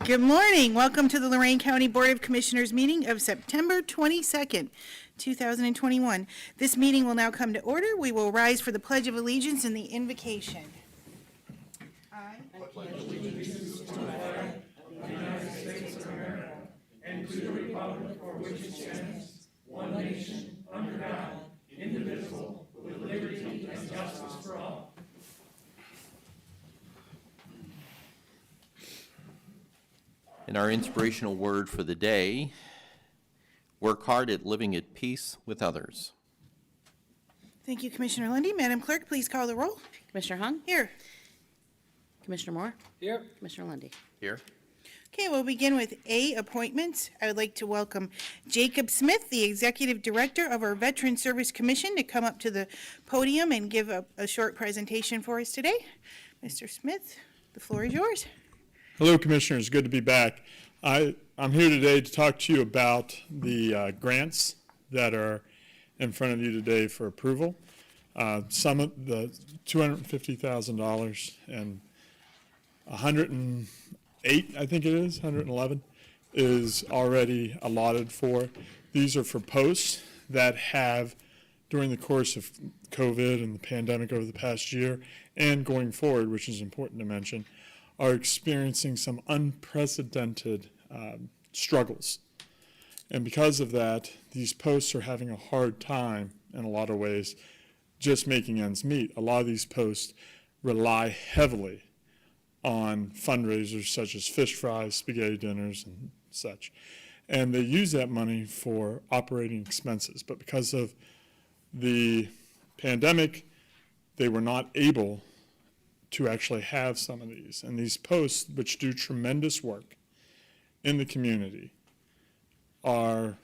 Good morning. Welcome to the Lorain County Board of Commissioners meeting of September 22nd, 2021. This meeting will now come to order. We will rise for the Pledge of Allegiance and the invocation. I pledge allegiance to the flag of the United States of America and to the republic for which it stands, one nation, under God, indivisible, with liberty and justice for all. And our inspirational word for the day, work hard at living at peace with others. Thank you, Commissioner Lundy. Madam Clerk, please call the roll. Commissioner Hung? Here. Commissioner Moore? Here. Commissioner Lundy. Here. Okay, we'll begin with A, appointments. I would like to welcome Jacob Smith, the Executive Director of our Veteran Service Commission, to come up to the podium and give a short presentation for us today. Mr. Smith, the floor is yours. Hello, Commissioners. Good to be back. I'm here today to talk to you about the grants that are in front of you today for approval. Some of the $250,000 and 108, I think it is, 111, is already allotted for. These are for posts that have, during the course of COVID and the pandemic over the past year and going forward, which is important to mention, are experiencing some unprecedented struggles. And because of that, these posts are having a hard time in a lot of ways just making ends meet. A lot of these posts rely heavily on fundraisers such as fish fries, spaghetti dinners, and such. And they use that money for operating expenses. But because of the pandemic, they were not able to actually have some of these. And these posts, which do tremendous work in the community, are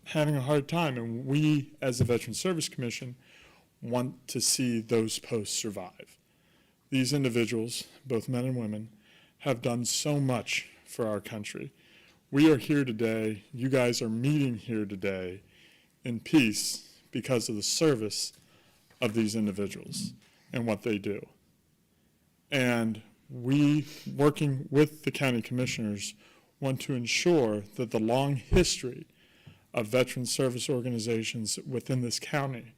having a hard time. And we, as the Veteran Service Commission, want to see those posts survive. These individuals, both men and women, have done so much for our country. We are here today, you guys are meeting here today in peace because of the service of these individuals and what they do. And we, working with the county commissioners, want to ensure that the long history of veteran service organizations within this county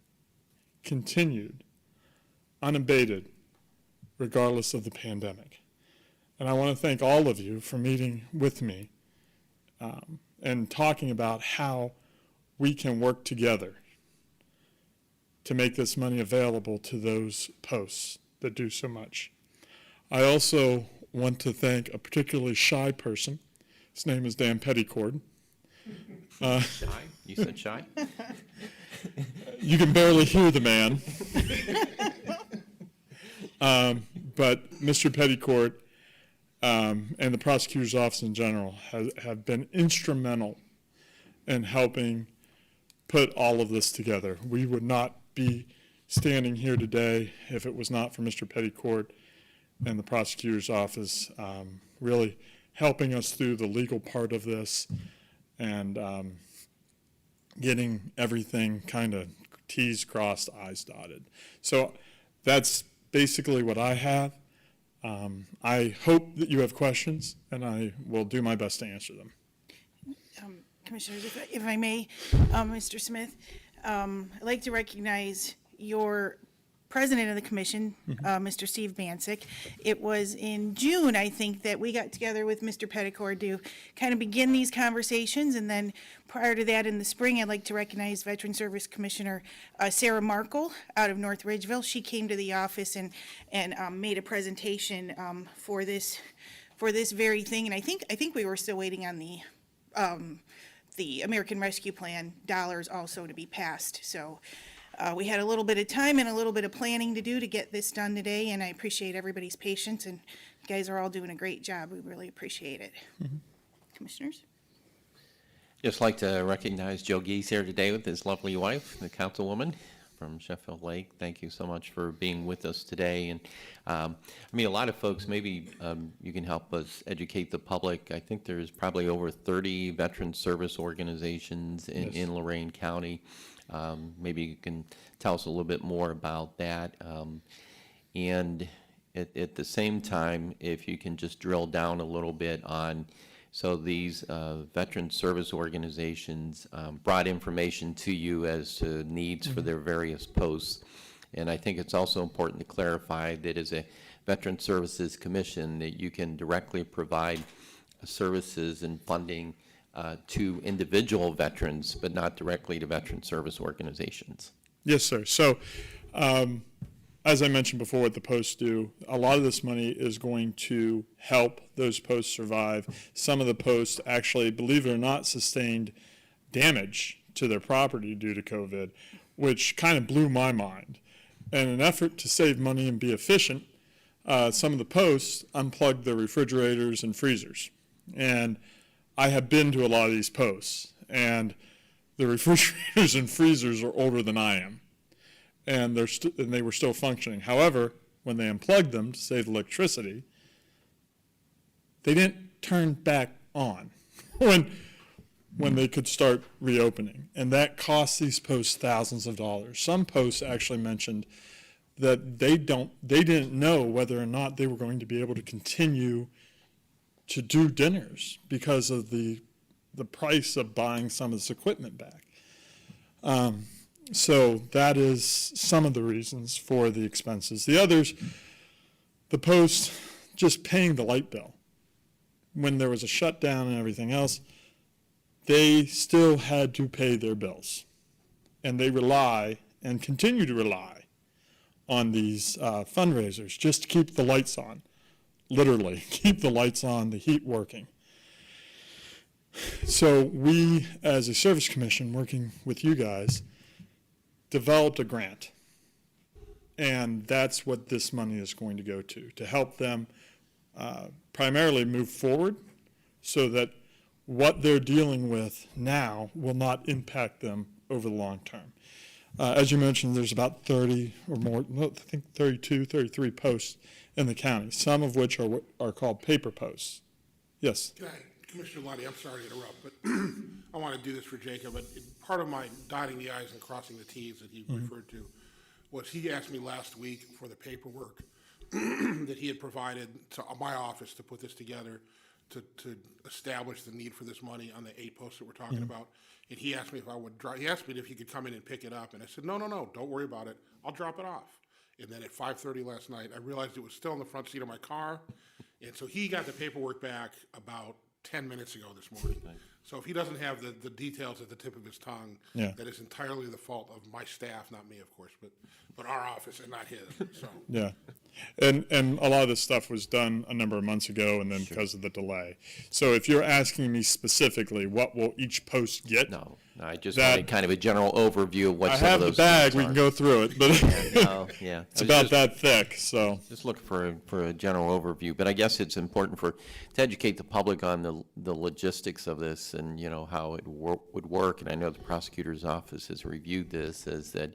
continued, unabated, regardless of the pandemic. And I want to thank all of you for meeting with me and talking about how we can work together to make this money available to those posts that do so much. I also want to thank a particularly shy person. His name is Dan Petticord. Shy? You said shy? You can barely hear the man. But Mr. Petticord and the prosecutor's office in general have been instrumental in helping put all of this together. We would not be standing here today if it was not for Mr. Petticord and the prosecutor's office really helping us through the legal part of this and getting everything kind of T's crossed, I's dotted. So that's basically what I have. I hope that you have questions, and I will do my best to answer them. Commissioners, if I may, Mr. Smith, I'd like to recognize your president of the commission, Mr. Steve Bancic. It was in June, I think, that we got together with Mr. Petticord to kind of begin these conversations, and then prior to that in the spring, I'd like to recognize Veteran Service Commissioner Sarah Markle out of North Ridgeville. She came to the office and made a presentation for this very thing, and I think we were still waiting on the American Rescue Plan dollars also to be passed. So we had a little bit of time and a little bit of planning to do to get this done today, and I appreciate everybody's patience, and you guys are all doing a great job. We really appreciate it. Commissioners? Just like to recognize Joe Geese here today with his lovely wife, the councilwoman from Sheffield Lake. Thank you so much for being with us today. And I mean, a lot of folks, maybe you can help us educate the public. I think there's probably over 30 veteran service organizations in Lorain County. Maybe you can tell us a little bit more about that. And at the same time, if you can just drill down a little bit on, so these veteran service organizations brought information to you as to needs for their various posts. And I think it's also important to clarify that as a Veteran Services Commission, that you can directly provide services and funding to individual veterans, but not directly to veteran service organizations. Yes, sir. So, as I mentioned before, what the posts do, a lot of this money is going to help those posts survive. Some of the posts actually, believe it or not, sustained damage to their property due to COVID, which kind of blew my mind. In an effort to save money and be efficient, some of the posts unplugged their refrigerators and freezers. And I have been to a lot of these posts, and the refrigerators and freezers are older than I am, and they were still functioning. However, when they unplugged them to save electricity, they didn't turn back on when they could start reopening, and that cost these posts thousands of dollars. Some posts actually mentioned that they didn't know whether or not they were going to be able to continue to do dinners because of the price of buying some of this equipment back. So that is some of the reasons for the expenses. The others, the post just paying the light bill. When there was a shutdown and everything else, they still had to pay their bills. And they rely and continue to rely on these fundraisers just to keep the lights on. Literally, keep the lights on, the heat working. So we, as a service commission, working with you guys, developed a grant. And that's what this money is going to go to help them primarily move forward so that what they're dealing with now will not impact them over the long term. As you mentioned, there's about 30 or more, I think 32, 33 posts in the county, some of which are called paper posts. Yes? Commissioner Lundy, I'm sorry to interrupt, but I want to do this for Jacob. But part of my dotting the i's and crossing the t's that he referred to was he asked me last week for the paperwork that he had provided to my office to put this together to establish the need for this money on the 8 posts that we're talking about. And he asked me if I would he asked me if he could come in and pick it up. And I said, no, don't worry about it. I'll drop it off. And then at 5:30 last night, I realized it was still in the front seat of my car. And so he got the paperwork back about 10 minutes ago this morning. So if he doesn't have the details at the tip of his tongue, that is entirely the fault of my staff, not me, of course, but our office and not his. So Yeah. And a lot of this stuff was done a number of months ago, and then because of the delay. So if you're asking me specifically, what will each post get? No, I just wanted kind of a general overview of what I some of have the those bag, things we are. can go through it, but Oh, yeah. it's about that thick, so. Just looking for a general overview, but I guess it's important to educate the public on the logistics of this and, how it would work. And I know the prosecutor's office has reviewed this, is that,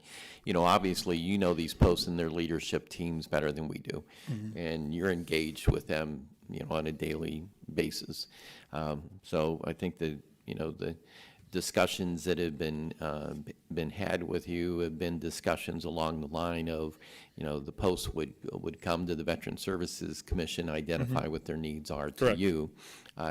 obviously, these posts and their leadership teams better than we do. And you're engaged with them, on a daily basis. So I think that, the discussions that have been had with you have been discussions along the line of, the posts would come to the Veteran Services Commission, identify what their needs are to Correct. you.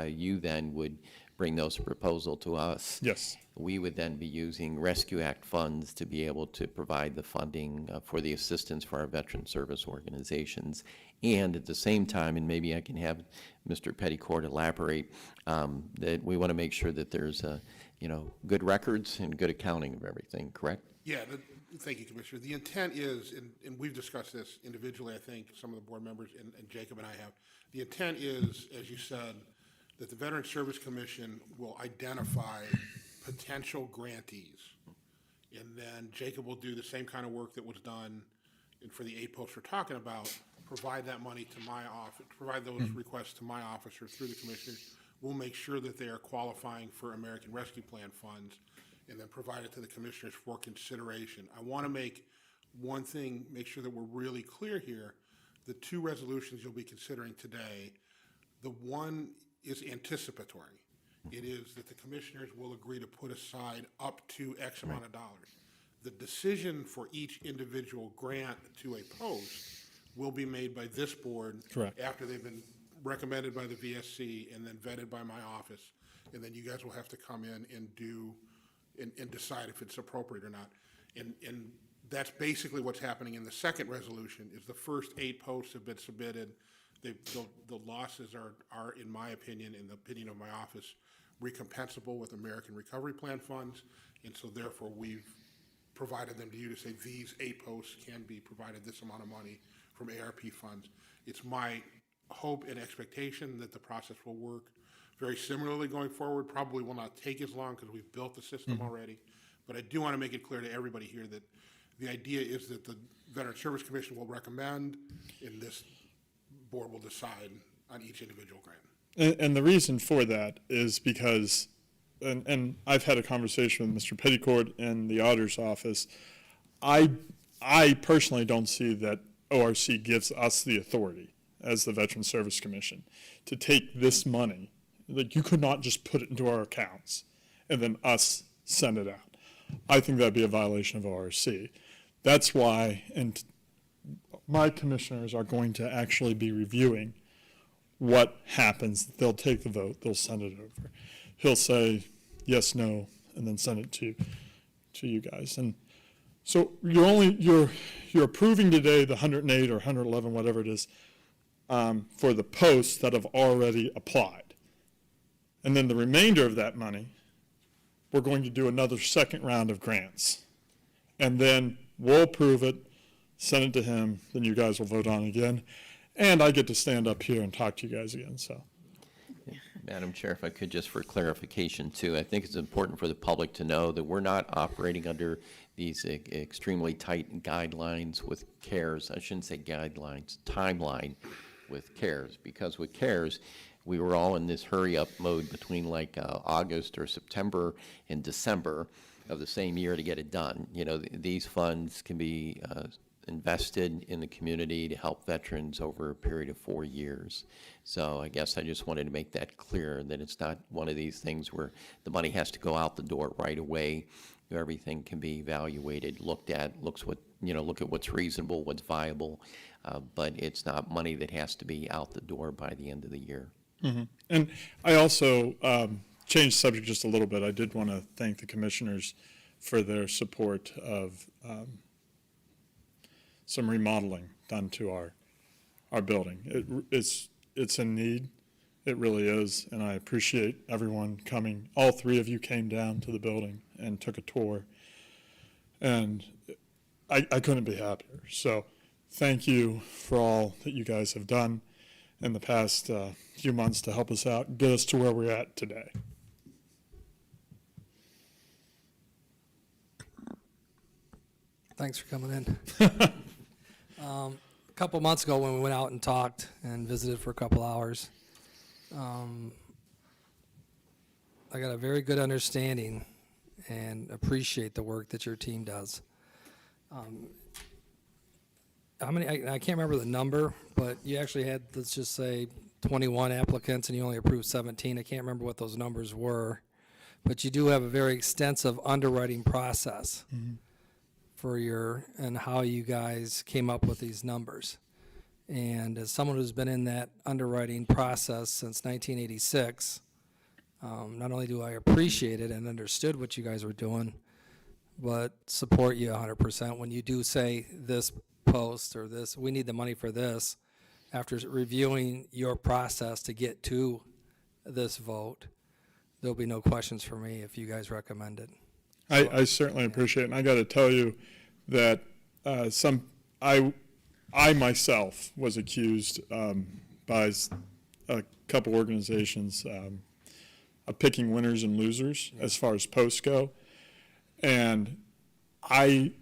You then would bring those proposal to us. Yes. We would then be using Rescue Act funds to be able to provide the funding for the assistance for our veteran service organizations. And at the same time, and maybe I can have Mr. Petticourt elaborate, that we want to make sure that there's good records and good accounting of everything, correct? yeah, thank you, Commissioner. The intent is, and we've discussed this individually, I think, some of the board members and Jacob and I have. The intent is, as you said, that the Veteran Service Commission will identify potential grantees. And then Jacob will do the same kind of work that was done for the 8 posts we're talking about, provide that money to my office, provide those requests to my office or through the commissioners. We'll make sure that they are qualifying for American Rescue Plan funds and then provide it to the commissioners for consideration. I want to make one thing, make sure that we're really clear here. The 2 resolutions you'll be considering today, the one is anticipatory. It is that the commissioners will agree to put aside up to X amount of dollars. The decision for each individual grant to a post will be made by this board. Correct. After they've been recommended by the VSC and then vetted by my office. And then you guys will have to come in and do, and decide if it's appropriate or not. And that's basically what's happening in the second resolution, is the first 8 posts have been submitted. The losses are, in my opinion, in the opinion of my office, recompensable with American Recovery Plan funds. And so therefore, we've provided them to you to say these 8 posts can be provided this amount of money from ARP funds. It's my hope and expectation that the process will work very similarly going forward. Probably will not take as long because we've built the system already. But I do want to make it clear to everybody here that the idea is that the Veteran Service Commission will recommend, and this board will decide on each individual grant. And the reason for that is because, and I've had a conversation with Mr. Petticourt in the auditor's office, I personally don't see that ORC gives us the authority as the Veteran Service Commission to take this money. Like, you could not just put it into our accounts and then us send it out. I think that'd be a violation of ORC. That's why, and my commissioners are going to actually be reviewing what happens. They'll take the vote, they'll send it over. He'll say yes, no, and then send it to you guys. And so you're approving today the 108 or 111, whatever it is, for the posts that have already applied. And then the remainder of that money, we're going to do another second round of grants. And then we'll approve it, send it to him, then you guys will vote on it again. And I get to stand up here and talk to you guys again, so. Madam Chair, if I could, just for clarification too, I think it's important for the public to know that we're not operating under these extremely tight guidelines with CARES. I shouldn't say guidelines, timeline with CARES, because with CARES, we were all in this hurry-up mode between like August or September and December of the same year to get it done. You know, these funds can be invested in the community to help veterans over a period of 4 years. So I guess I just wanted to make that clear, that it's not one of these things where the money has to go out the door right away. Everything can be evaluated, looked at, look at what's reasonable, what's viable, but it's not money that has to be out the door by the end of the year. Mm-hmm. And I also changed the subject just a little bit. I did want to thank the commissioners for their support of some remodeling done to our building. It's in need. It really is, and I appreciate everyone coming. All 3 of you came down to the building and took a tour, and I couldn't be happier. So thank you for all that you guys have done in the past few months to help us out and get us to where we're at today. Thanks for coming in. A couple months ago when we went out and talked and visited for a couple hours, I got a very good understanding and appreciate the work that your team does. How many, I can't remember the number, but you actually had, let's just say, 21 applicants and you only approved 17. I can't remember what those numbers were, but you do have a very extensive underwriting process for and how you guys came up with these numbers. And as someone who's been in that underwriting process since 1986, not only do I appreciate it and understood what you guys were doing, but support you 100% when you do say this post or this, we need the money for this. After reviewing your process to get to this vote, there'll be no questions for me if you guys recommend it. I certainly appreciate it, and I got to tell you that I myself was accused by a couple organizations of picking winners and losers as far as posts go, and the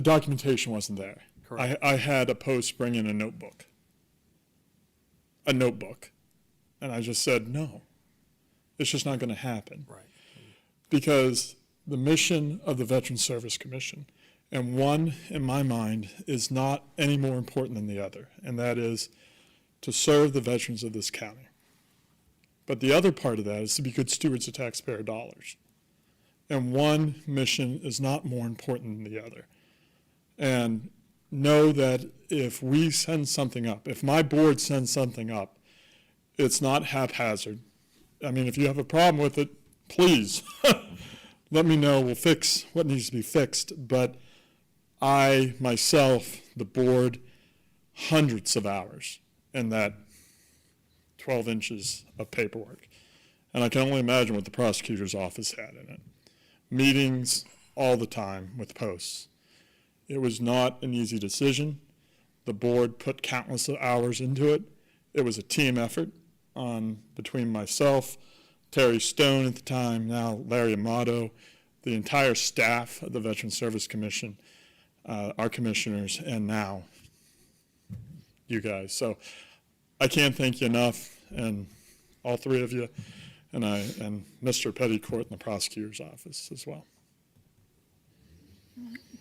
documentation wasn't there. Correct. I had a post bring in a notebook, and I just said, no, it's just not going to happen. Right. Because the mission of the Veteran Service Commission, and one, in my mind, is not any more important than the other, and that is to serve the veterans of this county. But the other part of that is to be good stewards of taxpayer dollars. And one mission is not more important than the other. And know that if we send something up, if my board sends something up, it's not haphazard. I mean, if you have a problem with it, please let me know. We'll fix what needs to be fixed. But I, myself, the board, hundreds of hours in that 12 inches of paperwork. And I can only imagine what the prosecutor's office had in it. Meetings all the time with posts. It was not an easy decision. The board put countless hours into it. It was a team effort between myself, Terry Stone at the time, now Larry Amato, the entire staff of the Veterans Service Commission, our commissioners, and now you guys. So I can't thank you enough, and all three of you, and Mr. Pettycourt in the prosecutor's office as well.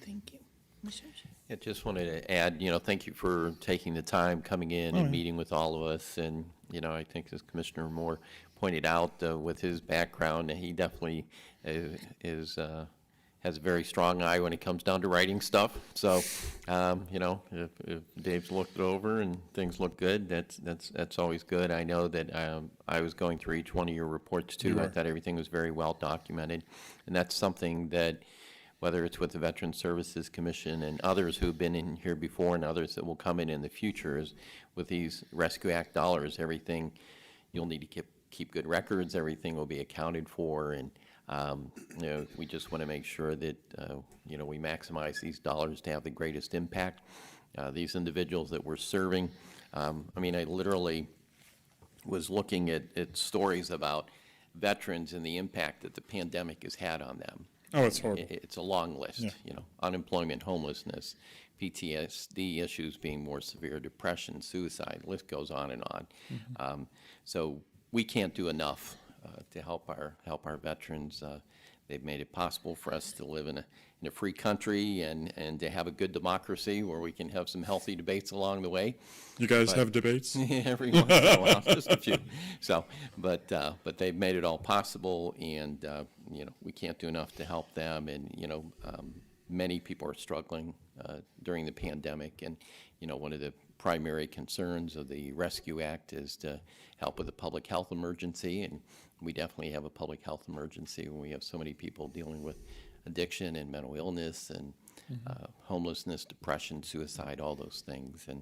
Thank you. Commissioners? I just wanted to add, thank you for taking the time, coming in and meeting with all of us. And, I think as Commissioner Moore pointed out, with his background, he definitely has a very strong eye when it comes down to writing stuff. So, if Dave's looked it over and things look good, that's always good. I know that I was going through each one of your reports too. I thought everything was very well documented, and that's something that, whether it's with the Veterans Services Commission and others who've been in here before and others that will come in the future, is with these Rescue Act dollars, everything, you'll need to keep good records, everything will be accounted for, and we just want to make sure that, we maximize these dollars to have the greatest impact. These individuals that we're serving, I literally was looking at stories about veterans and the impact that the pandemic has had on them. Oh, it's horrible. It's a long list, unemployment, homelessness, PTSD issues being more severe, depression, suicide, list goes on and on. Mm-hmm. So we can't do enough to help our veterans. They've made it possible for us to live in a free country and to have a good democracy where we can have some healthy debates along the way. You guys have debates? Every once in a while, just a few. So, but they've made it all possible, and we can't do enough to help them. And many people are struggling during the pandemic, and one of the primary concerns of the Rescue Act is to help with a public health emergency, and we definitely have a public health emergency when we have so many people dealing with addiction and mental illness and homelessness, depression, suicide, all those things. And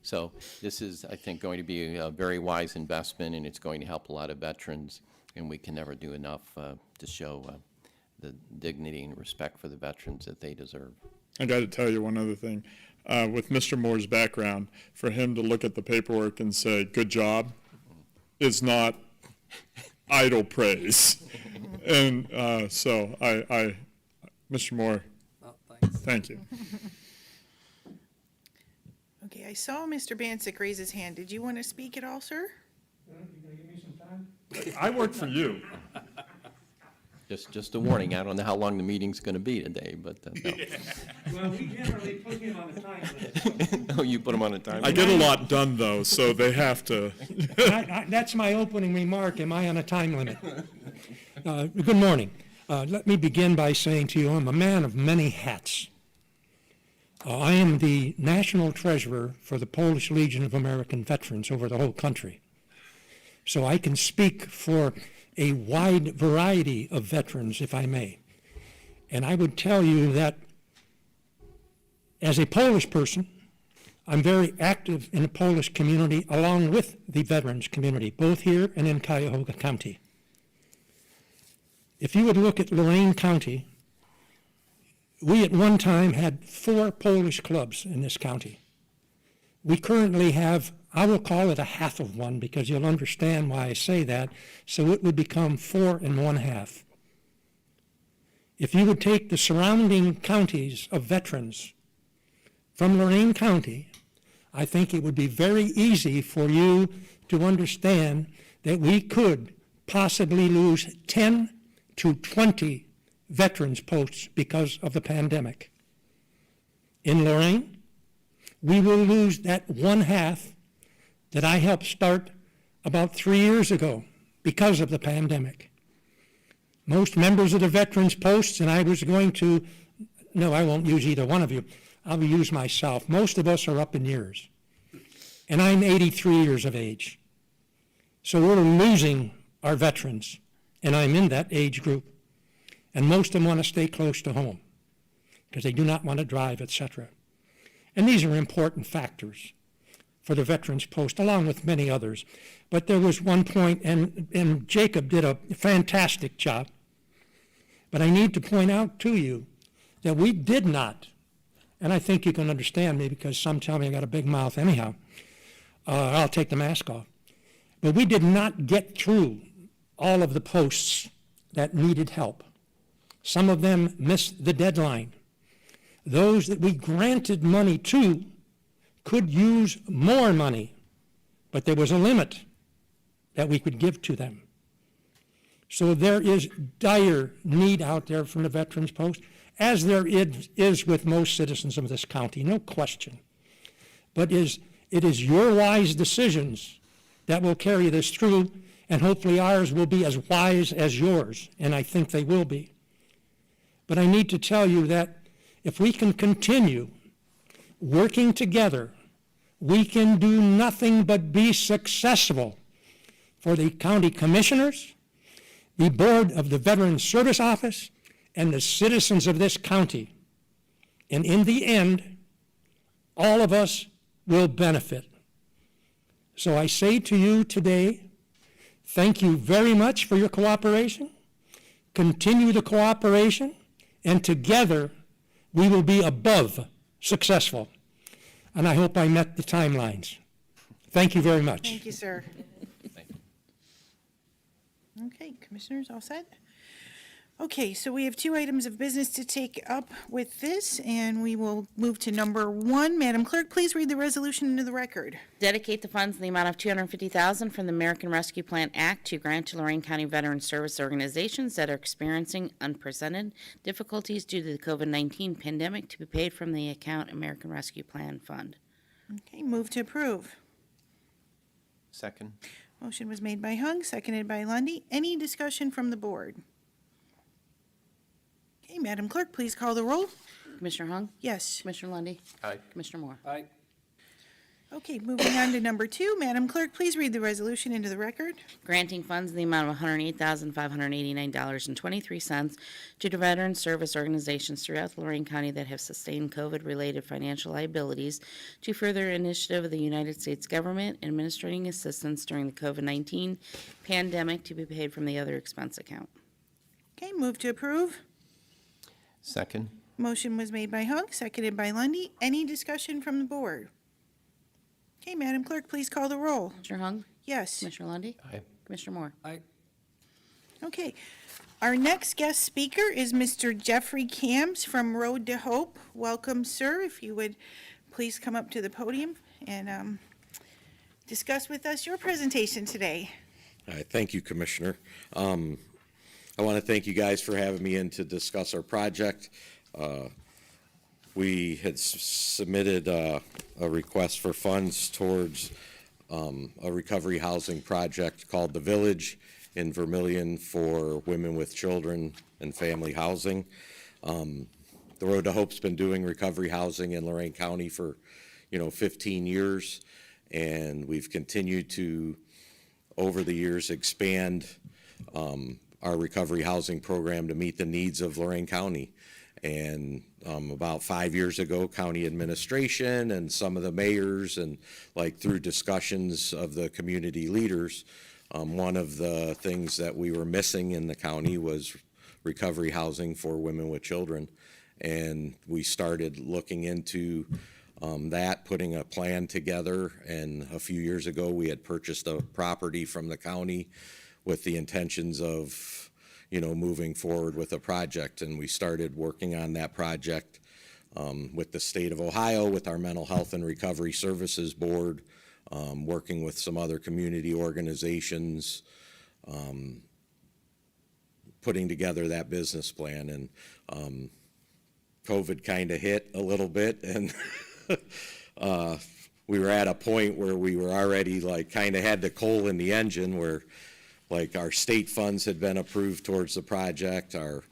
so this is, I think, going to be a very wise investment, and it's going to help a lot of veterans, and we can never do enough to show the dignity and respect for the veterans that they deserve. I got to tell you one other thing. With Mr. Moore's background, for him to look at the paperwork and say, good job, is not idle praise. And so Mr. Moore, thank you. Okay, I saw Mr. Bancek raise his hand. Did you want to speak at all, sir? You gonna give me some time? I work for you. Just a warning, I don't know how long the meeting's going to be today, but no. Well, we generally put him on a time limit. Oh, you put them on a time? I get a lot done, though, so they have to. That's my opening remark. Am I on a time limit? Good morning. Let me begin by saying to you, I'm a man of many hats. I am the national treasurer for the Polish Legion of American Veterans over the whole country. So I can speak for a wide variety of veterans, if I may. And I would tell you that as a Polish person, I'm very active in the Polish community along with the veterans community, both here and in Cuyahoga County. If you would look at Lorain County, we at one time had 4 Polish clubs in this county. We currently have, I will call it a half of one because you'll understand why I say that, so it would become 4 1/2. If you would take the surrounding counties of veterans from Lorain County, I think it would be very easy for you to understand that we could possibly lose 10 to 20 veterans posts because of the pandemic. In Lorain, we will lose that 1/2 that I helped start about 3 years ago because of the pandemic. Most members of the veterans posts, and I was going to, no, I won't use either one of you. I'll use myself. Most of us are up in years. And I'm 83 years of age. So we're losing our veterans, and I'm in that age group. And most of them want to stay close to home because they do not want to drive, etc. And these are important factors for the Veterans Post, along with many others. But there was one point, and Jacob did a fantastic job. But I need to point out to you that we did not, and I think you can understand me because some tell me I got a big mouth anyhow. I'll take the mask off. But we did not get through all of the posts that needed help. Some of them missed the deadline. Those that we granted money to could use more money, but there was a limit that we could give to them. So there is dire need out there from the Veterans Post, as there is with most citizens of this county, no question. But it is your wise decisions that will carry this through, and hopefully ours will be as wise as yours, and I think they will be. But I need to tell you that if we can continue working together, we can do nothing but be successful for the county commissioners, the board of the Veterans Service Office, and the citizens of this county. And in the end, all of us will benefit. So I say to you today, thank you very much for your cooperation. Continue the cooperation, and together we will be above successful. And I hope I met the timelines. Thank you very much. Thank you, sir. Thank you. Okay, commissioners, all set? Okay, so we have 2 items of business to take up with this, and we will move to number 1. Madam Clerk, please read the resolution into the record. Dedicate the funds in the amount of $250,000 from the American Rescue Plan Act to grant to Lorraine County Veteran Service organizations that are experiencing unprecedented difficulties due to the COVID-19 pandemic to be paid from the account American Rescue Plan Fund. Okay, move to approve. Second. Motion was made by Hung, seconded by Lundy. Any discussion from the board? Okay, Madam Clerk, please call the roll. Commissioner Hung? Yes. Commissioner Lundy, Aye. Commissioner Moore? Aye. Okay, moving on to number 2. Madam Clerk, please read the resolution into the record. Granting funds in the amount of $108,589.23 to the veteran service organizations throughout Lorraine County that have sustained COVID-related financial liabilities to further initiative of the United States government administering assistance during the COVID-19 pandemic to be paid from the other expense account. Okay, move to approve. Second. Motion was made by Hung, seconded by Lundy. Any discussion from the board? Okay, Madam Clerk, please call the roll. Commissioner Hung? Yes. Commissioner Lundy, Aye. Commissioner Moore? Aye. Okay. Our next guest speaker is Mr. Jeffrey Camps from Road to Hope. Welcome, sir. If you would please come up to the podium and discuss with us your presentation today. All right, thank you, Commissioner. I want to thank you guys for having me in to discuss our project. We had submitted a request for funds towards a recovery housing project called The Village in Vermillion for women with children and family housing. The Road to Hope's been doing recovery housing in Lorraine County for, 15 years, and we've continued to, over the years, expand our recovery housing program to meet the needs of Lorraine County. And about 5 years ago, county administration and some of the mayors and through discussions of the community leaders, one of the things that we were missing in the county was recovery housing for women with children. And we started looking into that, putting a plan together. And a few years ago, we had purchased a property from the county with the intentions of, moving forward with a project. And we started working on that project with the state of Ohio, with our Mental Health and Recovery Services Board, working with some other community organizations, putting together that business plan. And COVID kind of hit a little bit, and we were at a point where we were already kind of had the coal in the engine, where our state funds had been approved towards the project, our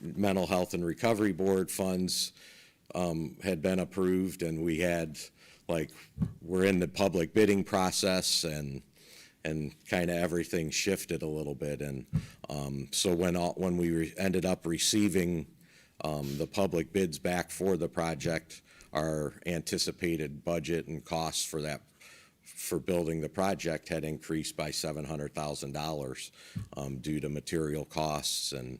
Mental Health and Recovery Board funds had been approved, and we had, like, we're in the public bidding process, and kind of everything shifted a little bit. And so when we ended up receiving the public bids back for the project, our anticipated budget and costs for building the project had increased by $700,000 due to material costs and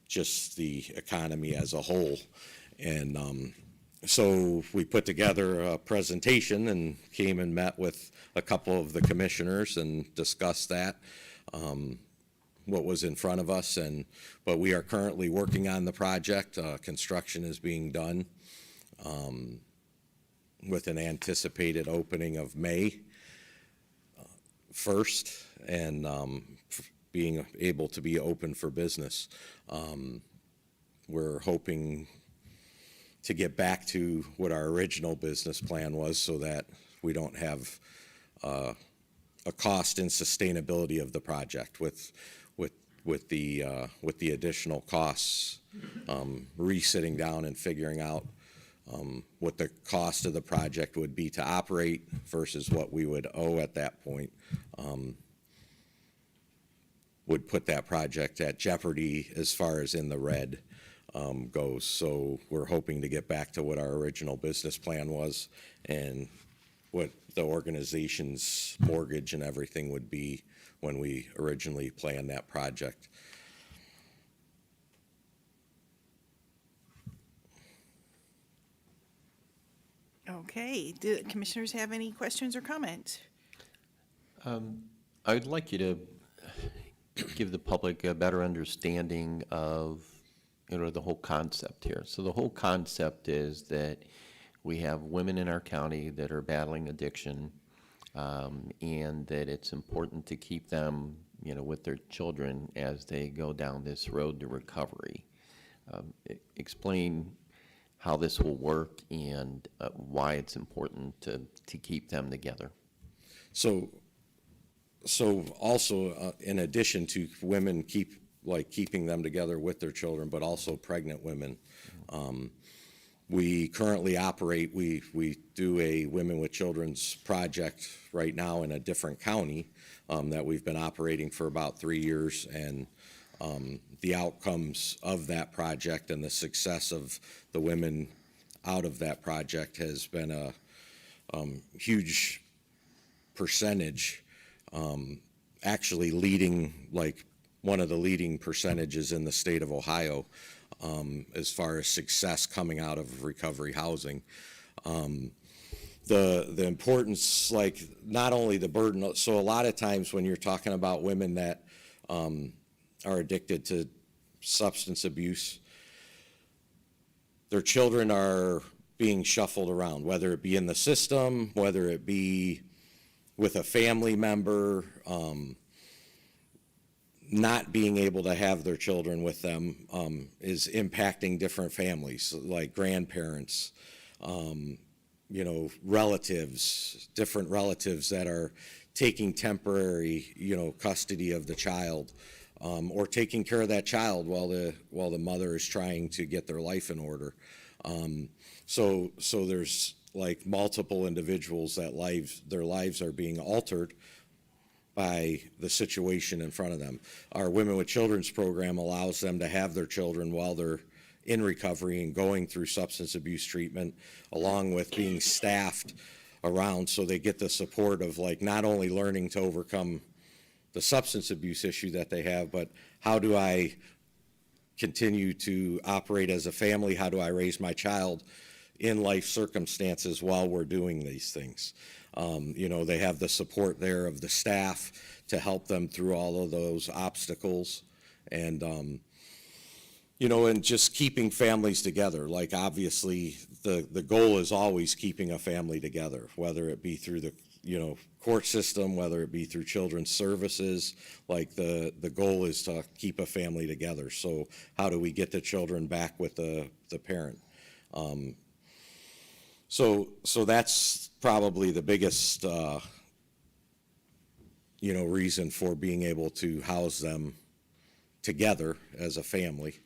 just the economy as a whole. And so we put together a presentation and came and met with a couple of the commissioners and discussed that, what was in front of us. But we are currently working on the project. Construction is being done with an anticipated opening of May 1st, and being able to be open for business. We're hoping to get back to what our original business plan was, so that we don't have a cost in sustainability of the project with the additional costs, sitting down and figuring out what the cost of the project would be to operate versus what we would owe at that point, would put that project at jeopardy as far as in the red goes. So we're hoping to get back to what our original business plan was and what the organization's mortgage and everything would be when we originally planned that project. Okay, do commissioners have any questions or comments? I would like you to give the public a better understanding of, the whole concept here. So the whole concept is that we have women in our county that are battling addiction, and that it's important to keep them, with their children as they go down this road to recovery. Explain how this will work and why it's important to keep them together. So also, in addition to women keeping them together with their children, but also pregnant women, we currently operate, we do a Women with Children's project right now in a different county that we've been operating for about 3 years, and the outcomes of that project and the success of the women out of that project has been a huge percentage, actually leading, one of the leading percentages in the state of Ohio as far as success coming out of recovery housing. The importance, not only the burden, so a lot of times when you're talking about women that are addicted to substance abuse, their children are being shuffled around, whether it be in the system, whether it be with a family member, not being able to have their children with them is impacting different families, like grandparents, relatives, different relatives that are taking temporary, custody of the child, or taking care of that child while the mother is trying to get their life in order. So there's multiple individuals that their lives are being altered by the situation in front of them. Our Women with Children's program allows them to have their children while they're in recovery and going through substance abuse treatment, along with being staffed around so they get the support of not only learning to overcome the substance abuse issue that they have, but how do I continue to operate as a family? How do I raise my child in life circumstances while we're doing these things? They have the support there of the staff to help them through all of those obstacles, and and just keeping families together. Obviously, the goal is always keeping a family together, whether it be through the court system, whether it be through children's services. The goal is to keep a family together. So how do we get the children back with the parent? So that's probably the biggest, reason for being able to house them together as a family.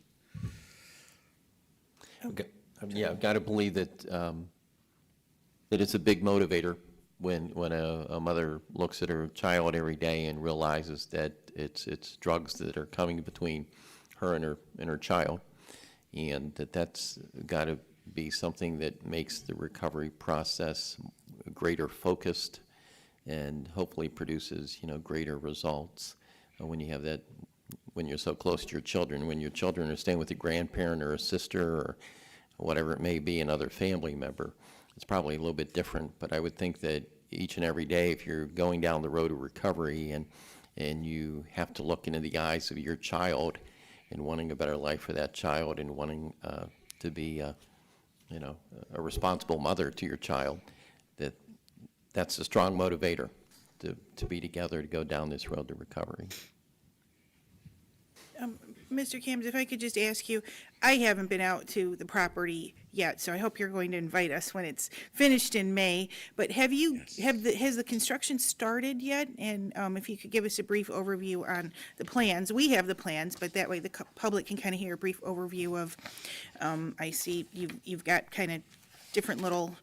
Yeah, I've got to believe that, that it's a big motivator when a mother looks at her child every day and realizes that it's drugs that are coming between her and her child, and that's got to be something that makes the recovery process greater focused and hopefully produces, greater results when you have that, when you're so close to your children, when your children are staying with a grandparent or a sister or whatever it may be, another family member. It's probably a little bit different, but I would think that each and every day, if you're going down the road of recovery and you have to look into the eyes of your child and wanting a better life for that child and wanting to be, a responsible mother to your child, that's a strong motivator to be together to go down this road to recovery. Mr. Cams, if I could just ask you, I haven't been out to the property yet, so I hope you're going to invite us when it's finished in May. But has the construction started yet? And if you could give us a brief overview on the plans. We have the plans, but that way the public can kind of hear a brief overview of, I see you've got kind of different little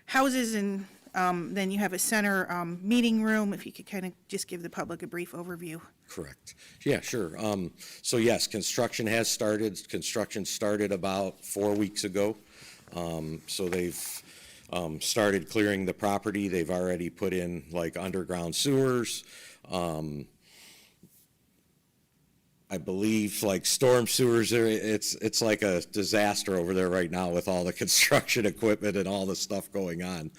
houses, and then you have a center meeting room. If you could kind of just give the public a brief overview. Correct. Yeah, sure. So yes, construction has started. Construction started about 4 weeks ago. So they've started clearing the property. They've already put in like underground sewers. I believe like storm sewers, it's like a disaster over there right now with all the construction equipment and all the stuff going on.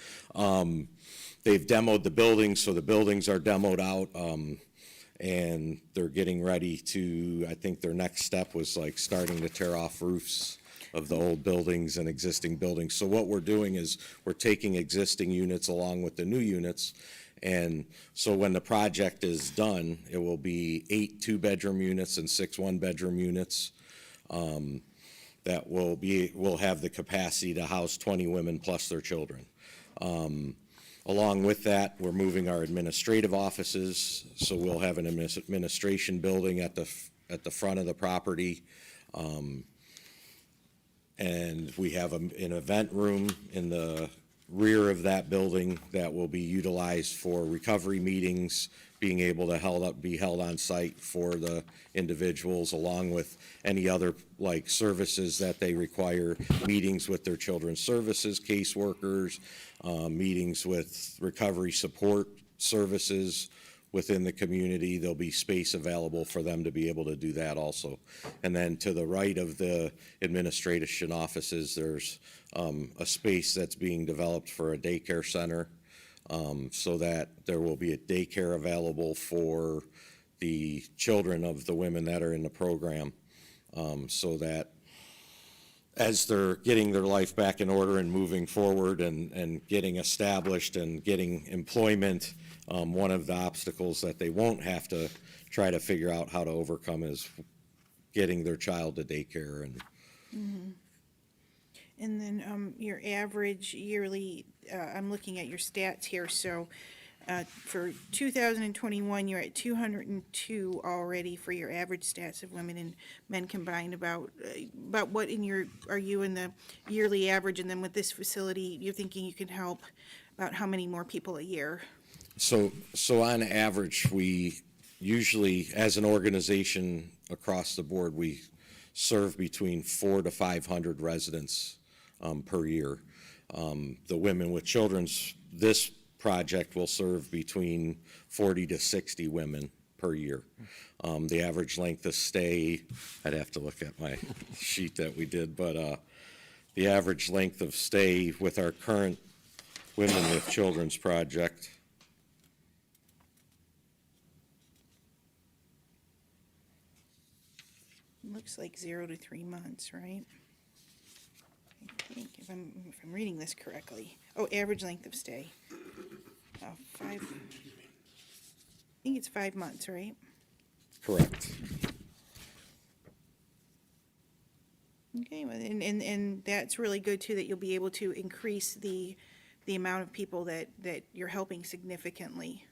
They've demoed the buildings, so the buildings are demoed out. And they're getting ready to, I think their next step was like starting to tear off roofs of the old buildings and existing buildings. So what we're doing is we're taking existing units along with the new units. And so when the project is done, it will be 8 2-bedroom units and 6 1-bedroom units. That will have the capacity to house 20 women plus their children. Along with that, we're moving our administrative offices, so we'll have an administration building at the front of the property. And we have an event room in the rear of that building that will be utilized for recovery meetings, being able to be held on site for the individuals, along with any other like services that they require, meetings with their children's services caseworkers, meetings with recovery support services within the community. There'll be space available for them to be able to do that also. And then to the right of the administration offices, there's a space that's being developed for a daycare center, so that there will be a daycare available for the children of the women that are in the program, so that as they're getting their life back in order and moving forward and getting established and getting employment, one of the obstacles that they won't have to try to figure out how to overcome is getting their child to daycare. And then your average yearly, I'm looking at your stats here, so for 2021, you're at 202 already for your average stats of women and men combined. About what are you in the yearly average? And then with this facility, you're thinking you can help about how many more people a year? So on average, we usually, as an organization across the board, we serve between 400 to 500 residents per year. The Women with Children's, this project will serve between 40 to 60 women per year. The average length of stay, I'd have to look at my sheet that we did, but the average length of stay with our current Women with Children's project, Looks like 0 to 3 months, right? I think if I'm reading this correctly. Oh, average length of stay. 5. I think it's 5 months, right? correct. Okay, well, and that's really good too, that you'll be able to increase the amount of people that you're helping significantly.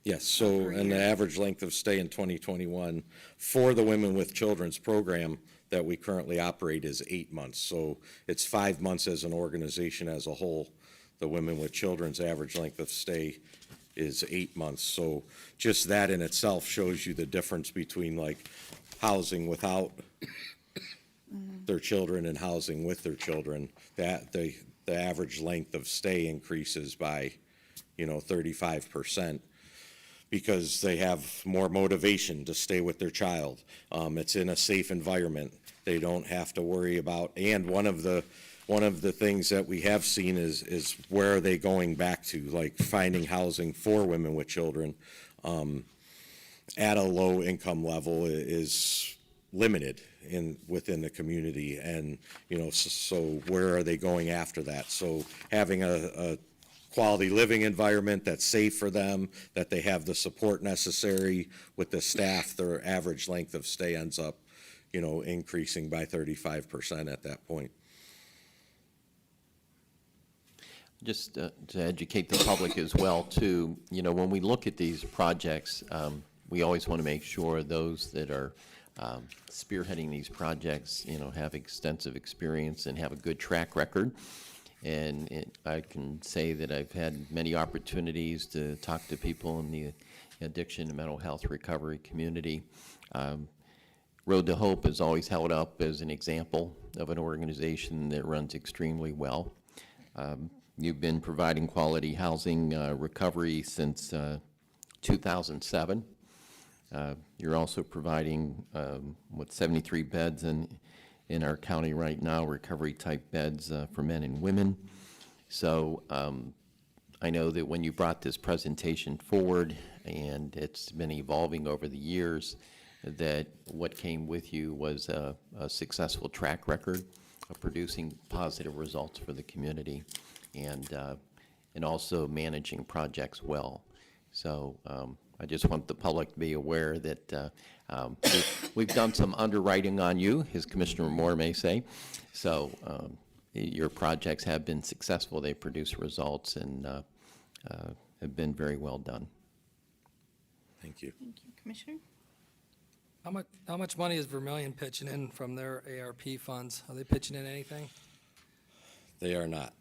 Yes, so, and the average length of stay in 2021 for the Women with Children's program, that we currently operate is 8 months. So it's 5 months as an organization as a whole. The Women with Children's average length of stay is 8 months. So just that in itself shows you the difference between like housing without their children and housing with their children. That the average length of stay increases by, 35%. Because they have more motivation to stay with their child. It's in a safe environment. They don't have to worry about, and one of the things that we have seen is where are they going back to, like finding housing for women with children at a low income level is limited within the community, and so where are they going after that? So having a quality living environment that's safe for them, that they have the support necessary with the staff, their average length of stay ends up, increasing by 35% at that point. Just to educate the public as well, too, when we look at these projects, we always want to make sure those that are spearheading these projects, have extensive experience and have a good track record. And I can say that I've had many opportunities to talk to people in the addiction and mental health recovery community. Road to Hope is always held up as an example of an organization that runs extremely well. You've been providing quality housing recovery since 2007. You're also providing 73 beds in our county right now, recovery type beds for men and women. So I know that when you brought this presentation forward, and it's been evolving over the years, that what came with you was a successful track record of producing positive results for the community, and also managing projects well. So I just want the public to be aware that we've done some underwriting on you, as Commissioner Moore may say. So your projects have been successful. They produce results and have been very well done. Thank you. Thank you, Commissioner. How much money is Vermillion pitching in from their ARP funds? Are they pitching in anything? They are not.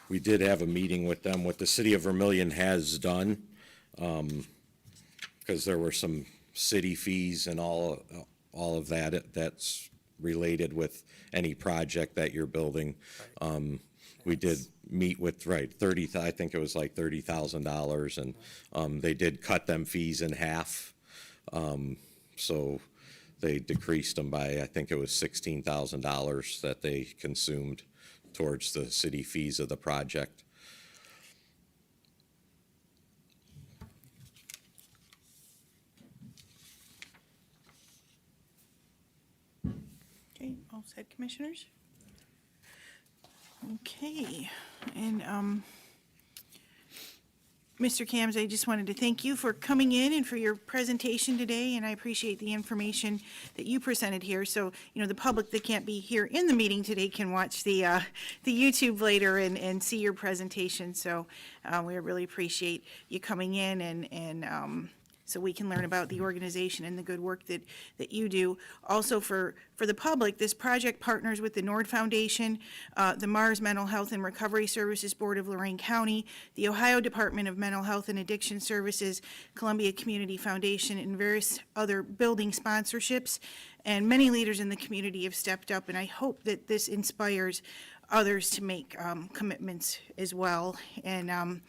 We did have a meeting with them. What the city of Vermillion has done, because there were some city fees and all of that that's related with any project that you're building. We did meet with, 30, I think it was like $30,000, and they did cut them fees in half. So they decreased them by, I think it was $16,000 that they consumed towards the city fees of the project. Okay, all set, Commissioners? Okay, and Mr. Cams, I just wanted to thank you for coming in and for your presentation today, and I appreciate the information that you presented here. So, the public that can't be here in the meeting today can watch the YouTube later and see your presentation. So we really appreciate you coming in and so we can learn about the organization and the good work that you do. Also, for the public, this project partners with the Nord Foundation, the Mars Mental Health and Recovery Services Board of Lorraine County, the Ohio Department of Mental Health and Addiction Services, Columbia Community Foundation, and various other building sponsorships. And many leaders in the community have stepped up, and I hope that this inspires others to make commitments as well. And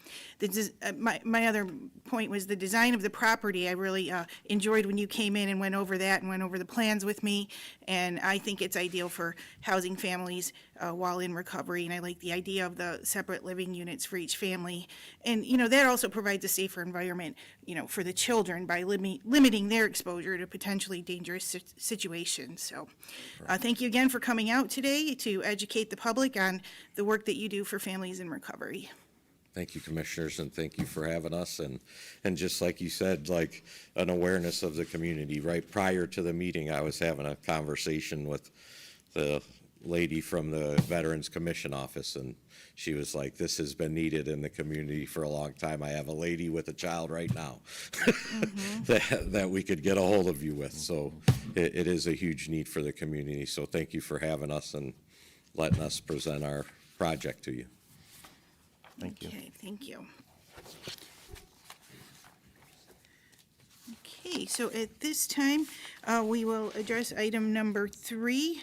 my other point was the design of the property. I really enjoyed when you came in and went over that and went over the plans with me. And I think it's ideal for housing families while in recovery. And I like the idea of the separate living units for each family. And, that also provides a safer environment, for the children by limiting their exposure to potentially dangerous situations. So thank you again for coming out today to educate the public on the work that you do for families in recovery. Thank you, Commissioners, and thank you for having us. And just like you said, like an awareness of the community. Right prior to the meeting, I was having a conversation with the lady from the Veterans Commission Office, and she was like, this has been needed in the community for a long time. I have a lady with a child right now that we could get a hold of you with. So it is a huge need for the community. So thank you for having us and letting us present our project to you. Thank you. Okay, thank you. Okay, so at this time, we will address item number 3.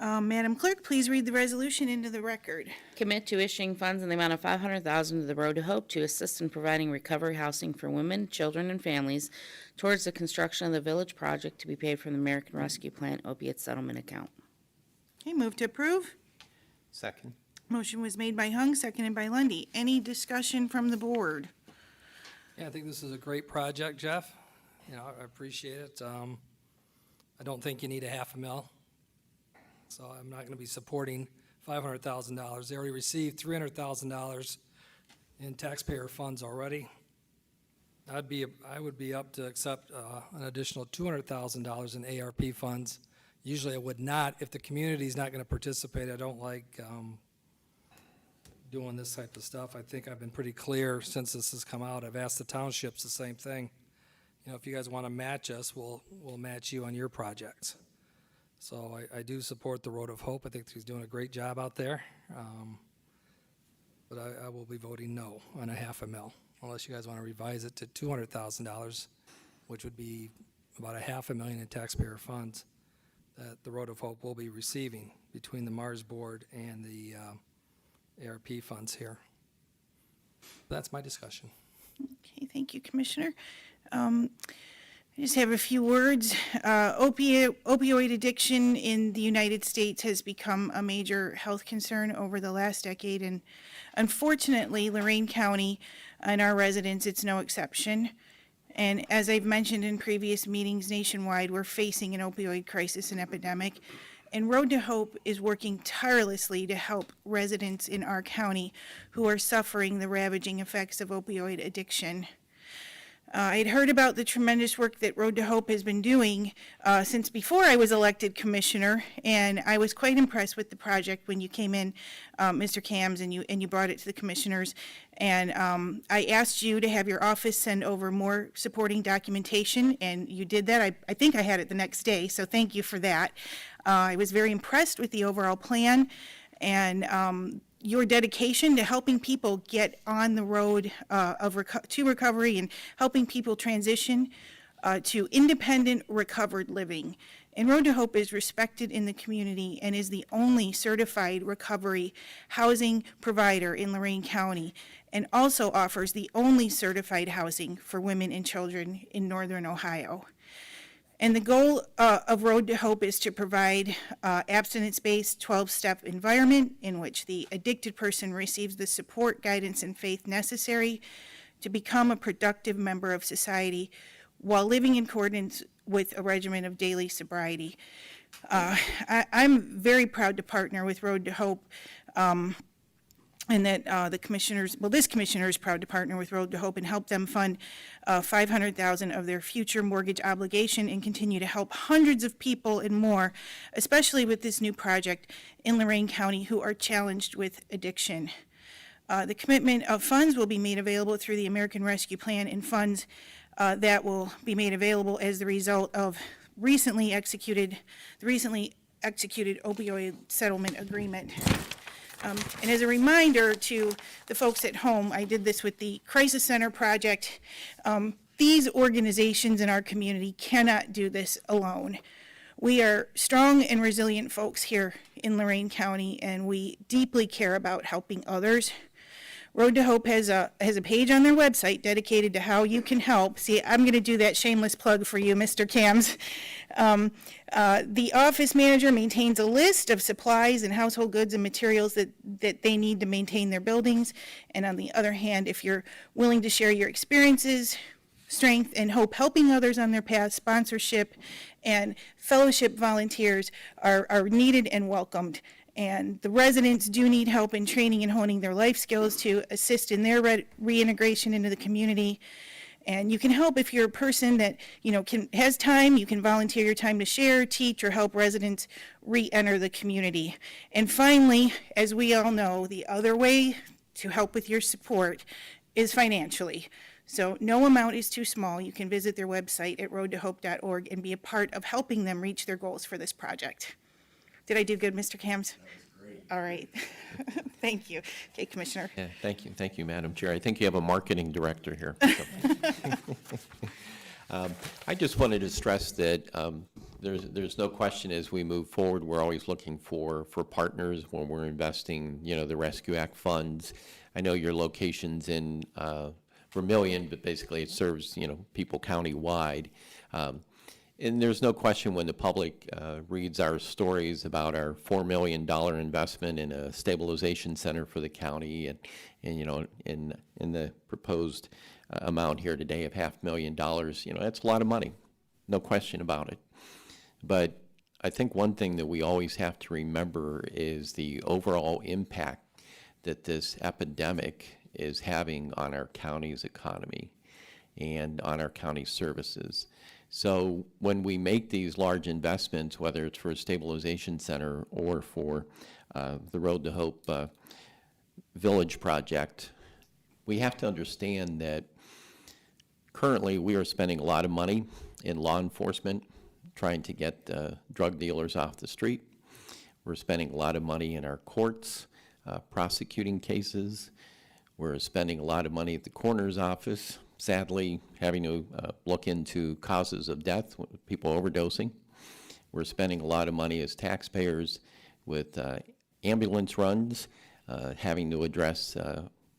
Madam Clerk, please read the resolution into the record. Commit to issuing funds in the amount of $500,000 to the Road to Hope to assist in providing recovery housing for women, children, and families towards the construction of the village project to be paid from the American Rescue Plan opiate settlement account. Okay, move to approve. Second. Motion was made by Hung, seconded by Lundy. Any discussion from the board? Yeah, I think this is a great project, Jeff. You know, I appreciate it. I don't think you need $500,000. So I'm not going to be supporting $500,000. They already received $300,000 in taxpayer funds already. I would be up to accept an additional $200,000 in ARP funds. Usually I would not. If the community's not going to participate, I don't like doing this type of stuff. I think I've been pretty clear since this has come out. I've asked the townships the same thing. You know, if you guys want to match us, we'll match you on your projects. So I do support the Road of Hope. I think he's doing a great job out there. But I will be voting no on $500,000, unless you guys want to revise it to $200,000, which would be about $500,000 in taxpayer funds that the Road of Hope will be receiving between the Mars Board and the ARP funds here. That's my discussion. Okay, thank you, Commissioner. I just have a few words. Opioid addiction in the United States has become a major health concern over the last decade, and unfortunately, Lorain County and our residents, it's no exception. And as I've mentioned in previous meetings nationwide, we're facing an opioid crisis and epidemic. And Road to Hope is working tirelessly to help residents in our county who are suffering the ravaging effects of opioid addiction. I'd heard about the tremendous work that Road to Hope has been doing since before I was elected commissioner, and I was quite impressed with the project when you came in, Mr. Cams, and you brought it to the commissioners. And I asked you to have your office send over more supporting documentation, and you did that. I think I had it the next day, so thank you for that. I was very impressed with the overall plan, and your dedication to helping people get on the road to recovery and helping people transition to independent, recovered living. And Road to Hope is respected in the community and is the only certified recovery housing provider in Lorain County, and also offers the only certified housing for women and children in northern Ohio. And the goal of Road to Hope is to provide abstinence-based 12-step environment in which the addicted person receives the support, guidance, and faith necessary to become a productive member of society while living in accordance with a regimen of daily sobriety. I'm very proud to partner with Road to Hope, and that this commissioner is proud to partner with Road to Hope and help them fund $500,000 of their future mortgage obligation and continue to help hundreds of people and more, especially with this new project in Lorain County who are challenged with addiction. The commitment of funds will be made available through the American Rescue Plan, and funds that will be made available as the result of the recently executed opioid settlement agreement. And as a reminder to the folks at home, I did this with the Crisis Center project. These organizations in our community cannot do this alone. We are strong and resilient folks here in Lorain County, and we deeply care about helping others. Road to Hope has a page on their website dedicated to how you can help. See, I'm going to do that shameless plug for you, Mr. Cams. The office manager maintains a list of supplies and household goods and materials that they need to maintain their buildings. And on the other hand, if you're willing to share your experiences, strength, and hope helping others on their path, sponsorship and fellowship volunteers are needed and welcomed. And the residents do need help in training and honing their life skills to assist in their reintegration into the community. And you can help if you're a person that, has time, you can volunteer your time to share, teach, or help residents re-enter the community. And finally, as we all know, the other way to help with your support is financially. So no amount is too small. You can visit their website at roadtohope.org and be a part of helping them reach their goals for this project. Did I do good, Mr. Cams? That was great. All right. Thank you. Okay, Commissioner. Yeah, thank you, Madam Chair. I think you have a marketing director here. I just wanted to stress that there's no question as we move forward, we're always looking for partners when we're investing, the Rescue Act funds. I know your location's in Vermillion, but basically it serves, people county-wide. And there's no question when the public reads our stories about our $4 million investment in a stabilization center for the county and in the proposed amount here today of $500,000, that's a lot of money, no question about it. But I think one thing that we always have to remember is the overall impact that this epidemic is having on our county's economy and on our county services. So when we make these large investments, whether it's for a stabilization center or for the Road to Hope Village project, we have to understand that currently we are spending a lot of money in law enforcement trying to get drug dealers off the street. We're spending a lot of money in our courts prosecuting cases. We're spending a lot of money at the coroner's office, sadly having to look into causes of death, people overdosing. We're spending a lot of money as taxpayers with ambulance runs, having to address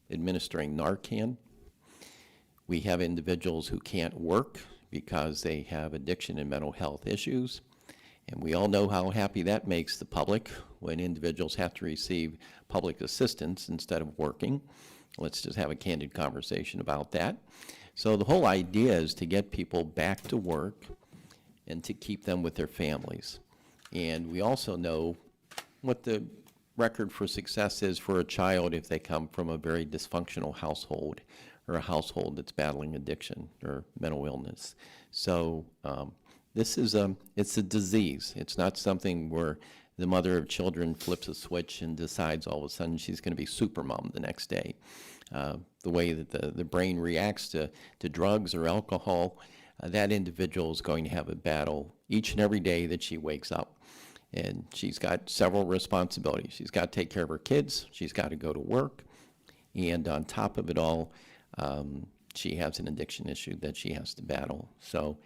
administering Narcan. We have individuals who can't work because they have addiction and mental health issues. And we all know how happy that makes the public when individuals have to receive public assistance instead of working. Let's just have a candid conversation about that. So the whole idea is to get people back to work and to keep them with their families. And we also know what the record for success is for a child if they come from a very dysfunctional household or a household that's battling addiction or mental illness. So it's a disease. It's not something where the mother of children flips a switch and decides all of a sudden she's going to be super mom the next day. The way that the brain reacts to drugs or alcohol, that individual is going to have a battle each and every day that she wakes up. And she's got several responsibilities. She's got to take care of her kids. She's got to go to work. And on top of it all, she has an addiction issue that she has to battle. So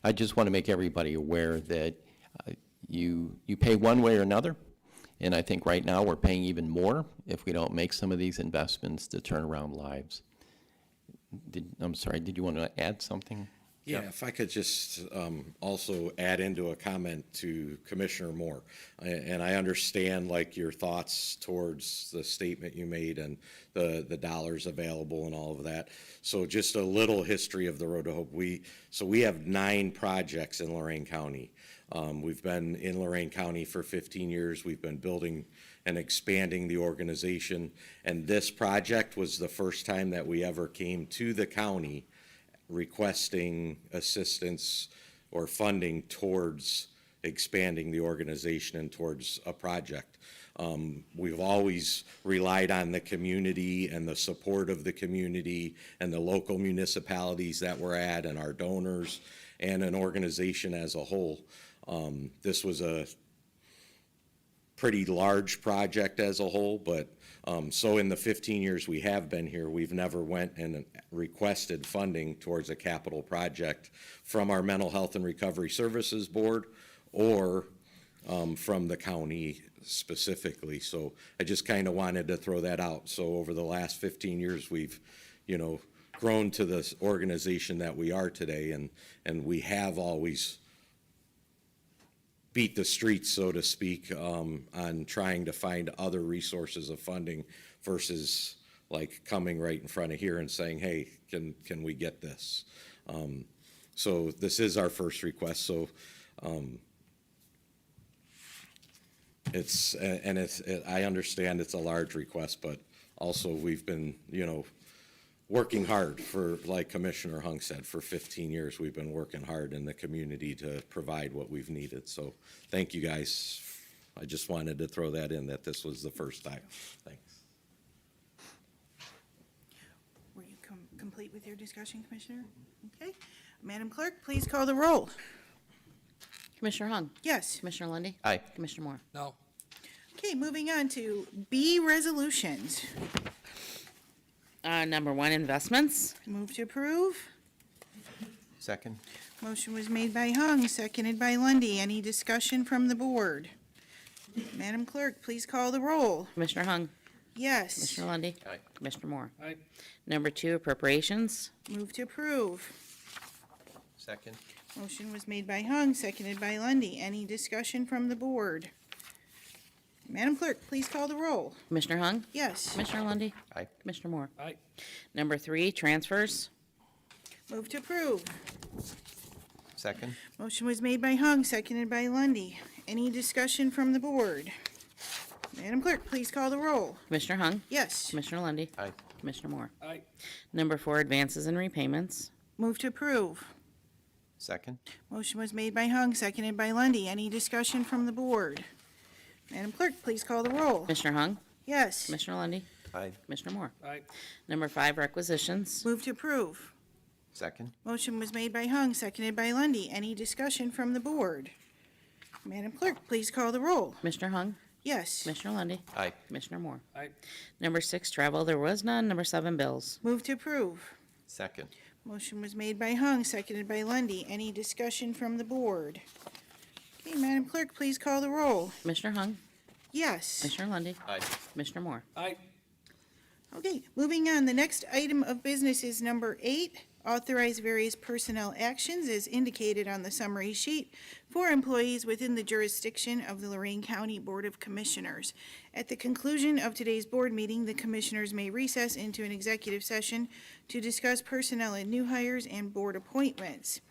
I just want to make everybody aware that you pay one way or another. And I think right now we're paying even more if we don't make some of these investments to turn around lives. I'm sorry, did you want to add something? Yeah, if I could just also add into a comment to Commissioner Moore. And I understand like your thoughts towards the statement you made and the dollars available and all of that. So just a little history of the Road to Hope. We have 9 projects in Lorain County. We've been in Lorain County for 15 years. We've been building and expanding the organization. And this project was the first time that we ever came to the county requesting assistance or funding towards expanding the organization and towards a project. We've always relied on the community and the support of the community and the local municipalities that we're at and our donors and an organization as a whole. This was a pretty large project as a whole, but so in the 15 years we have been here, we've never went and requested funding towards a capital project from our Mental Health and Recovery Services Board or from the county specifically. So I just kind of wanted to throw that out. So over the last 15 years, we've, grown to this organization that we are today, and we have always beat the streets, so to speak, on trying to find other resources of funding versus like coming right in front of here and saying, hey, can we get this? So this is our first request. So I understand it's a large request, but also we've been, working hard for, like Commissioner Hung said, for 15 years, we've been working hard in the community to provide what we've needed. So thank you, guys. I just wanted to throw that in, that this was the first time. Thanks. Were you complete with your discussion, Commissioner? Okay. Madam Clerk, please call the roll. Commissioner Hung? Yes. Commissioner Lundy, Aye. Commissioner Moore? No. Okay, moving on to B, resolutions. Number 1, investments. Move to approve. Second? Motion was made by Hung, seconded by Lundy. Any discussion from the board? Madam Clerk, please call the roll. Commissioner Hung? Yes. Commissioner Lundy, Aye. Commissioner Moore? Aye. Number 2, appropriations. Move to approve. Second? Motion was made by Hung, seconded by Lundy. Any discussion from the board? Madam Clerk, please call the roll. Commissioner Hung? Yes. Commissioner Lundy, Aye. Commissioner Moore? Aye. Number 3, transfers. Move to approve. Second? Motion was made by Hung, seconded by Lundy. Any discussion from the board? Madam Clerk, please call the roll. Commissioner Hung? Yes. Commissioner Lundy, Aye. Commissioner Moore? Aye. Number 4, advances and repayments. Move to approve. Second? Motion was made by Hung, seconded by Lundy. Any discussion from the board? Madam Clerk, please call the roll. Commissioner Hung? Yes. Commissioner Lundy, Aye. Commissioner Moore? Aye. Number 5, requisitions. Move to approve. Second? Motion was made by Hung, seconded by Lundy. Any discussion from the board? Madam Clerk, please call the roll. Commissioner Hung? Yes. Commissioner Lundy, Aye. Commissioner Moore? Aye. Number 6, travel. There was none. Number 7, bills. Move to approve. Second? Motion was made by Hung, seconded by Lundy. Any discussion from the board? Okay, Madam Clerk, please call the roll. Commissioner Hung? Yes. Commissioner Lundy, Aye. Commissioner Moore? Aye. Okay, moving on. The next item of business is number 8, authorize various personnel actions as indicated on the summary sheet for employees within the jurisdiction of the Lorraine County Board of Commissioners. At the conclusion of today's board meeting, the commissioners may recess into an executive session to discuss personnel and new hires and board appointments.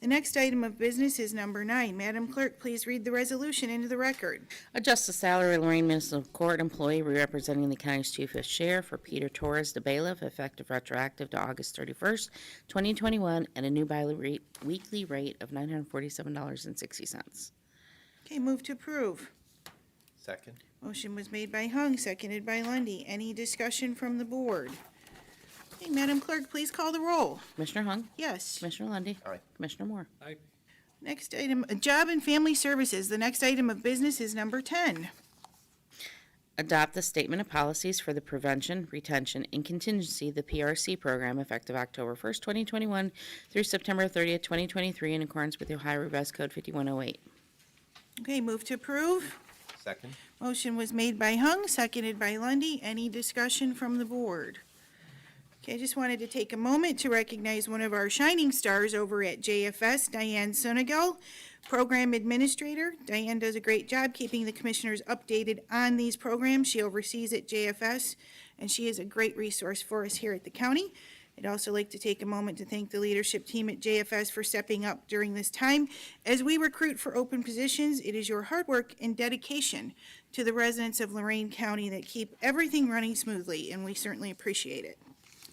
The next item of business is number 9. Madam Clerk, please read the resolution into the record. Adjust the salary of Lorraine Municipal Court employee representing the county's 2/5 share for Peter Torres, the bailiff, effective retroactive to August 31st, 2021, at a new weekly rate of $947.60. Okay, move to approve. Second? Motion was made by Hung, seconded by Lundy. Any discussion from the board? Okay, Madam Clerk, please call the roll. Commissioner Hung? Yes. Commissioner Lundy, Aye. Commissioner Moore? Aye. Next item, Job and Family Services. The next item of business is number 10. Adopt the statement of policies for the prevention, retention, and contingency, the PRC program, effective October 1st, 2021 through September 30th, 2023, in accordance with the Ohio Revised Code 5108. Okay, move to approve. Second? Motion was made by Hung, seconded by Lundy. Any discussion from the board? Okay, I just wanted to take a moment to recognize one of our shining stars over at JFS, Diane Sonigal, Program Administrator. Diane does a great job keeping the commissioners updated on these programs she oversees at JFS, and she is a great resource for us here at the county. I'd also like to take a moment to thank the leadership team at JFS for stepping up during this time. As we recruit for open positions, it is your hard work and dedication to the residents of Lorraine County that keep everything running smoothly, and we certainly appreciate it.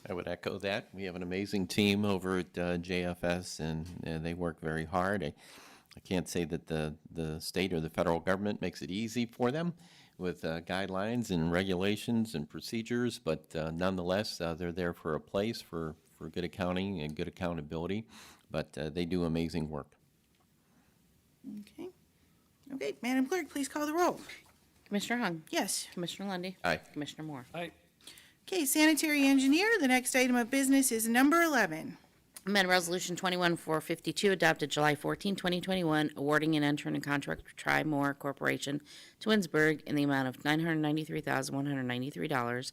I would echo that. We have an amazing team over at JFS, and they work very hard. I can't say that the state or the federal government makes it easy for them with guidelines and regulations and procedures, but nonetheless, they're there for a place for good accounting and good accountability, but they do amazing work. Okay. Okay, Madam Clerk, please call the roll. Commissioner Hung? Yes. Commissioner Lundy, Aye. Commissioner Moore? Aye. Okay, Sanitary Engineer, the next item of business is number 11. Amendment Resolution 21-452, adopted July 14, 2021, awarding and entering a contract with Tri-Moore Corporation, Twinsburg, in the amount of $993,193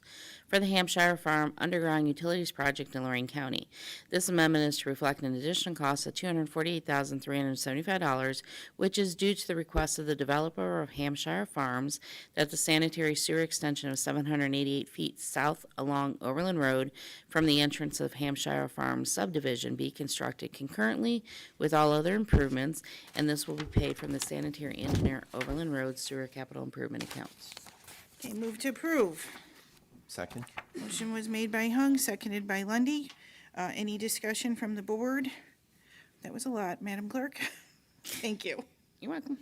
for the Hampshire Farm Underground Utilities Project in Lorraine County. This amendment is to reflect an additional cost of $248,375, which is due to the request of the developer of Hampshire Farms that the sanitary sewer extension of 788 feet south along Overland Road from the entrance of Hampshire Farms subdivision be constructed concurrently with all other improvements, and this will be paid from the sanitary engineer Overland Road sewer capital improvement accounts. Okay, move to approve. Second? Motion was made by Hung, seconded by Lundy. Any discussion from the board? That was a lot, Madam Clerk. Thank you. You're welcome.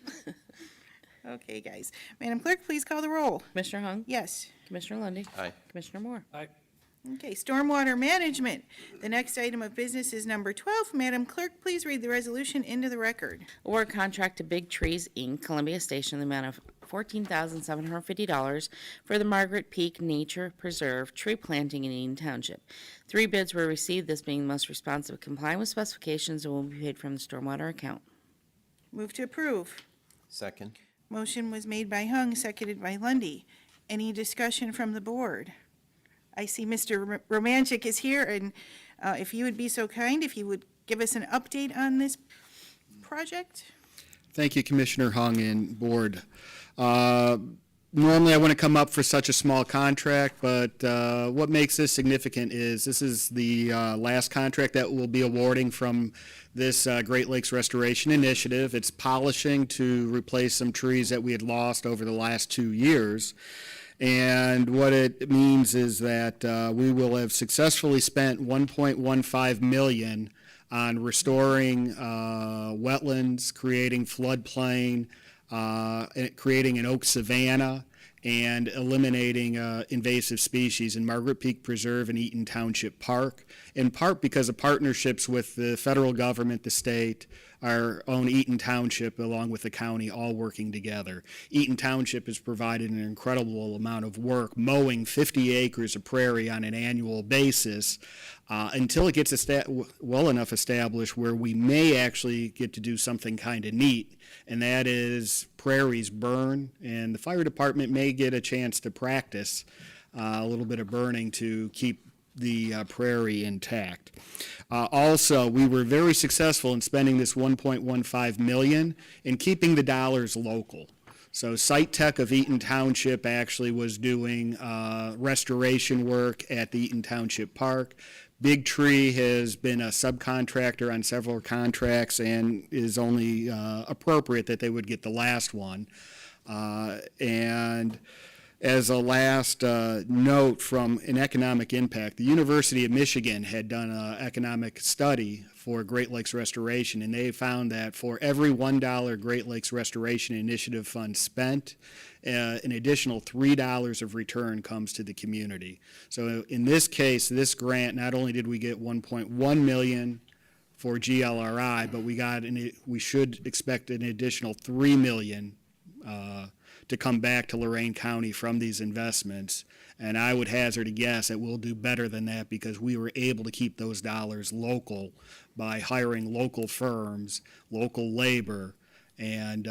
Okay, guys. Madam Clerk, please call the roll. Commissioner Hung? Yes. Commissioner Lundy, Aye. Commissioner Moore? Okay, stormwater management. The next item of business is number 12. Madam Clerk, please read the resolution into the record. Award contract to Big Trees, Inc., Columbia Station, in the amount of $14,750 for the Margaret Peak Nature Preserve tree planting in Eaton Township. 3 bids were received, this being the most responsive, complying with specifications, and will be paid from the stormwater account. Move to approve. Second? Motion was made by Hung, seconded by Lundy. Any discussion from the board? I see Mr. Romanchik is here, and if you would be so kind, if you would give us an update on this project? Thank you, Commissioner Hung and Board. Normally, I wouldn't come up for such a small contract, but what makes this significant is this is the last contract that we'll be awarding from this Great Lakes Restoration Initiative. It's polishing to replace some trees that we had lost over the last 2 years. And what it means is that we will have successfully spent $1.15 million on restoring wetlands, creating floodplain, creating an oak savanna, and eliminating invasive species in Margaret Peak Preserve and Eaton Township Park, in part because of partnerships with the federal government, the state, our own Eaton Township, along with the county, all working together. Eaton Township has provided an incredible amount of work, mowing 50 acres of prairie on an annual basis, until it gets well enough established where we may actually get to do something kind of neat, and that is prairies burn, and the fire department may get a chance to practice a little bit of burning to keep the prairie intact. Also, we were very successful in spending this $1.15 million in keeping the dollars local. So Site Tech of Eaton Township actually was doing restoration work at the Eaton Township Park. Big Tree has been a subcontractor on several contracts and is only appropriate that they would get the last one. And as a last note from an economic impact, the University of Michigan had done an economic study for Great Lakes Restoration, and they found that for every $1 Great Lakes Restoration Initiative fund spent, an additional $3 of return comes to the community. So in this case, this grant, not only did we get $1.1 million for GLRI, but we should expect an additional $3 million to come back to Lorain County from these investments. And I would hazard a guess that we'll do better than that because we were able to keep those dollars local by hiring local firms, local labor, and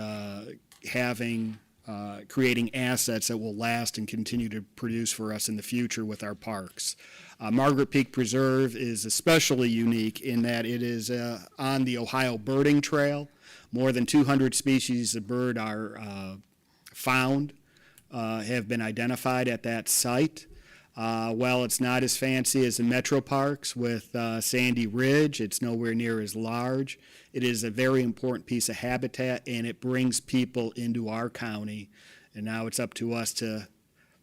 creating assets that will last and continue to produce for us in the future with our parks. Margaret Peak Preserve is especially unique in that it is on the Ohio Birding Trail. More than 200 species of bird are found, have been identified at that site. While it's not as fancy as the metro parks with Sandy Ridge, it's nowhere near as large. It is a very important piece of habitat, and it brings people into our county. And now it's up to us to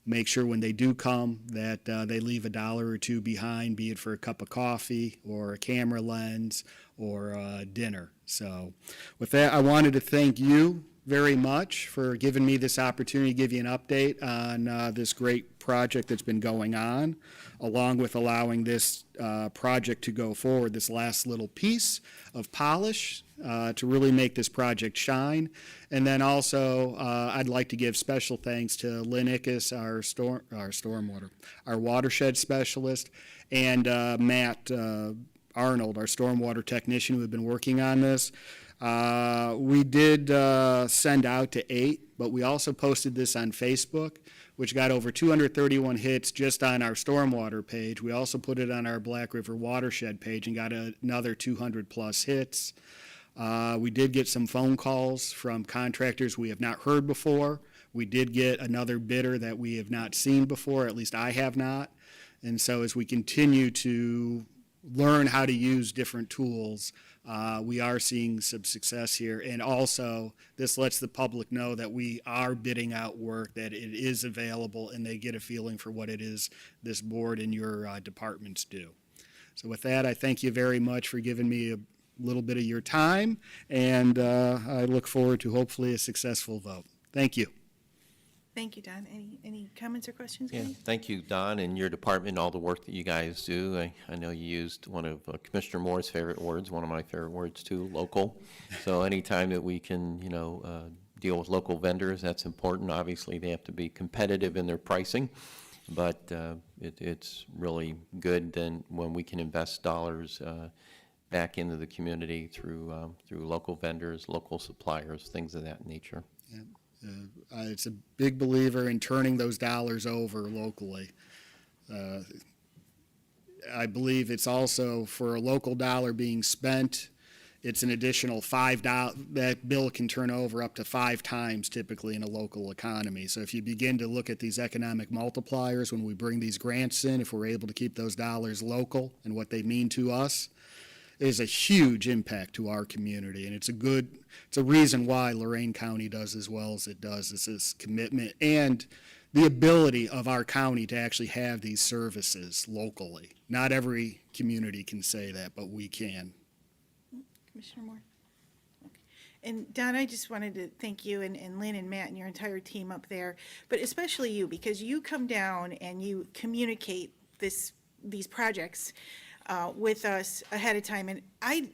make sure when they do come that they leave $1 or $2 behind, be it for a cup of coffee or a camera lens or dinner. So with that, I wanted to thank you very much for giving me this opportunity to give you an update on this great project that's been going on, along with allowing this project to go forward, this last little piece of polish to really make this project shine. And then also, I'd like to give special thanks to Lynn Ickes, our watershed specialist, and Matt Arnold, our stormwater technician, who have been working on this. We did send out to 8, but we also posted this on Facebook, which got over 231 hits just on our stormwater page. We also put it on our Black River watershed page and got another 200 plus hits. We did get some phone calls from contractors we have not heard before. We did get another bidder that we have not seen before, at least I have not. And so as we continue to learn how to use different tools, We are seeing some success here, and also this lets the public know that we are bidding out work, that it is available, and they get a feeling for what it is this board and your departments do. So with that, I thank you very much for giving me a little bit of your time, and I look forward to hopefully a successful vote. Thank you. Thank you, Don. Any comments or questions, Yeah, guys? thank you, Don, and your department, all the work that you guys do. I know you used one of Commissioner Moore's favorite words, one of my favorite words too, local. So anytime that we can, deal with local vendors, that's important. Obviously, they have to be competitive in their pricing, but it's really good then when we can invest dollars back into the community through local vendors, local suppliers, things of that nature. It's a big believer in turning those dollars over locally. I believe it's also for a local dollar being spent, it's an additional $5, that bill can turn over up to 5 times typically in a local economy. So if you begin to look at these economic multipliers when we bring these grants in, if we're able to keep those dollars local and what they mean to us, is a huge impact to our community, and it's a reason why Lorain County does as well as it does. It's this commitment and the ability of our county to actually have these services locally. Not every community can say that, but we can. Commissioner Moore? Okay. And Don, I just wanted to thank you and Lynn and Matt and your entire team up there, but especially you, because you come down and you communicate these projects with us ahead of time, and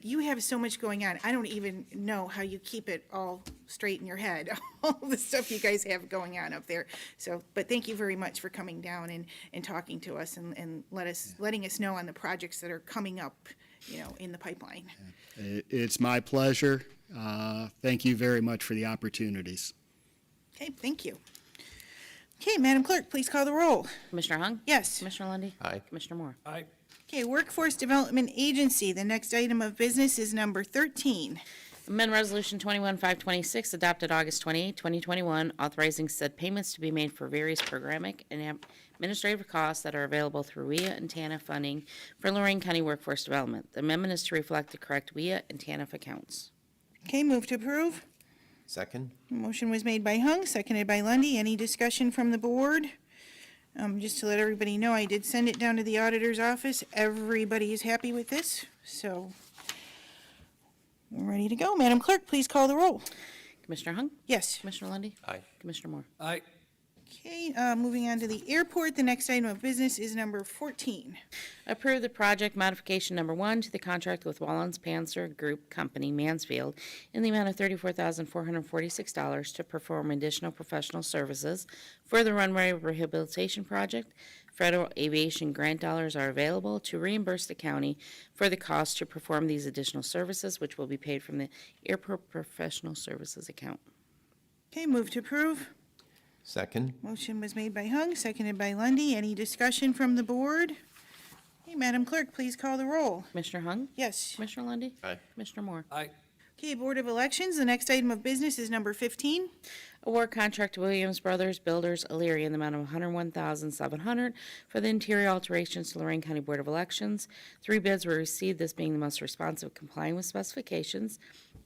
you have so much going on. I don't even know how you keep it all straight in your head, all the stuff you guys have going on up there. So, but thank you very much for coming down and talking to us and letting us know on the projects that are coming up, in the pipeline. It's my pleasure. Thank you very much for the opportunities. Okay, thank you. Okay, Madam Clerk, please call the roll. Commissioner Hung? Yes. Commissioner Lundy, Aye. Commissioner Moore? Aye. Okay, Workforce Development Agency, the next item of business is number 13. Amendment Resolution 21-526, adopted August 28, 2021, authorizing said payments to be made for various programmatic and administrative costs that are available through WIA and TANF funding for Lorain County Workforce Development. The amendment is to reflect the correct WIA and TANF accounts. Okay, move to approve. Second? Motion was made by Hung, seconded by Lundy. Any discussion from the board? Just to let everybody know, I did send it down to the auditor's office. Everybody is happy with this, so we're ready to go. Madam Clerk, please call the roll. Commissioner Hung? Yes. Commissioner Lundy, Aye. Commissioner Moore? Aye. Okay, moving on to the airport. The next item of business is number 14. Approve the project modification number 1 to the contract with Wallens Panzer Group Company, Mansfield, in the amount of $34,446 to perform additional professional services for the runway rehabilitation project. Federal aviation grant dollars are available to reimburse the county for the cost to perform these additional services, which will be paid from the airport professional services account. Okay, move to approve. Second? Motion was made by Hung, seconded by Lundy. Any discussion from the board? Okay, Madam Clerk, please call the roll. Commissioner Hung? Yes. Commissioner Lundy, Aye. Commissioner Moore? Aye. Okay, Board of Elections. The next item of business is number 15. Award contract to Williams Brothers Builders Elyria in the amount of $101,700 for the interior alterations to Lorain County Board of Elections. 3 bids were received, this being the most responsive, complying with specifications.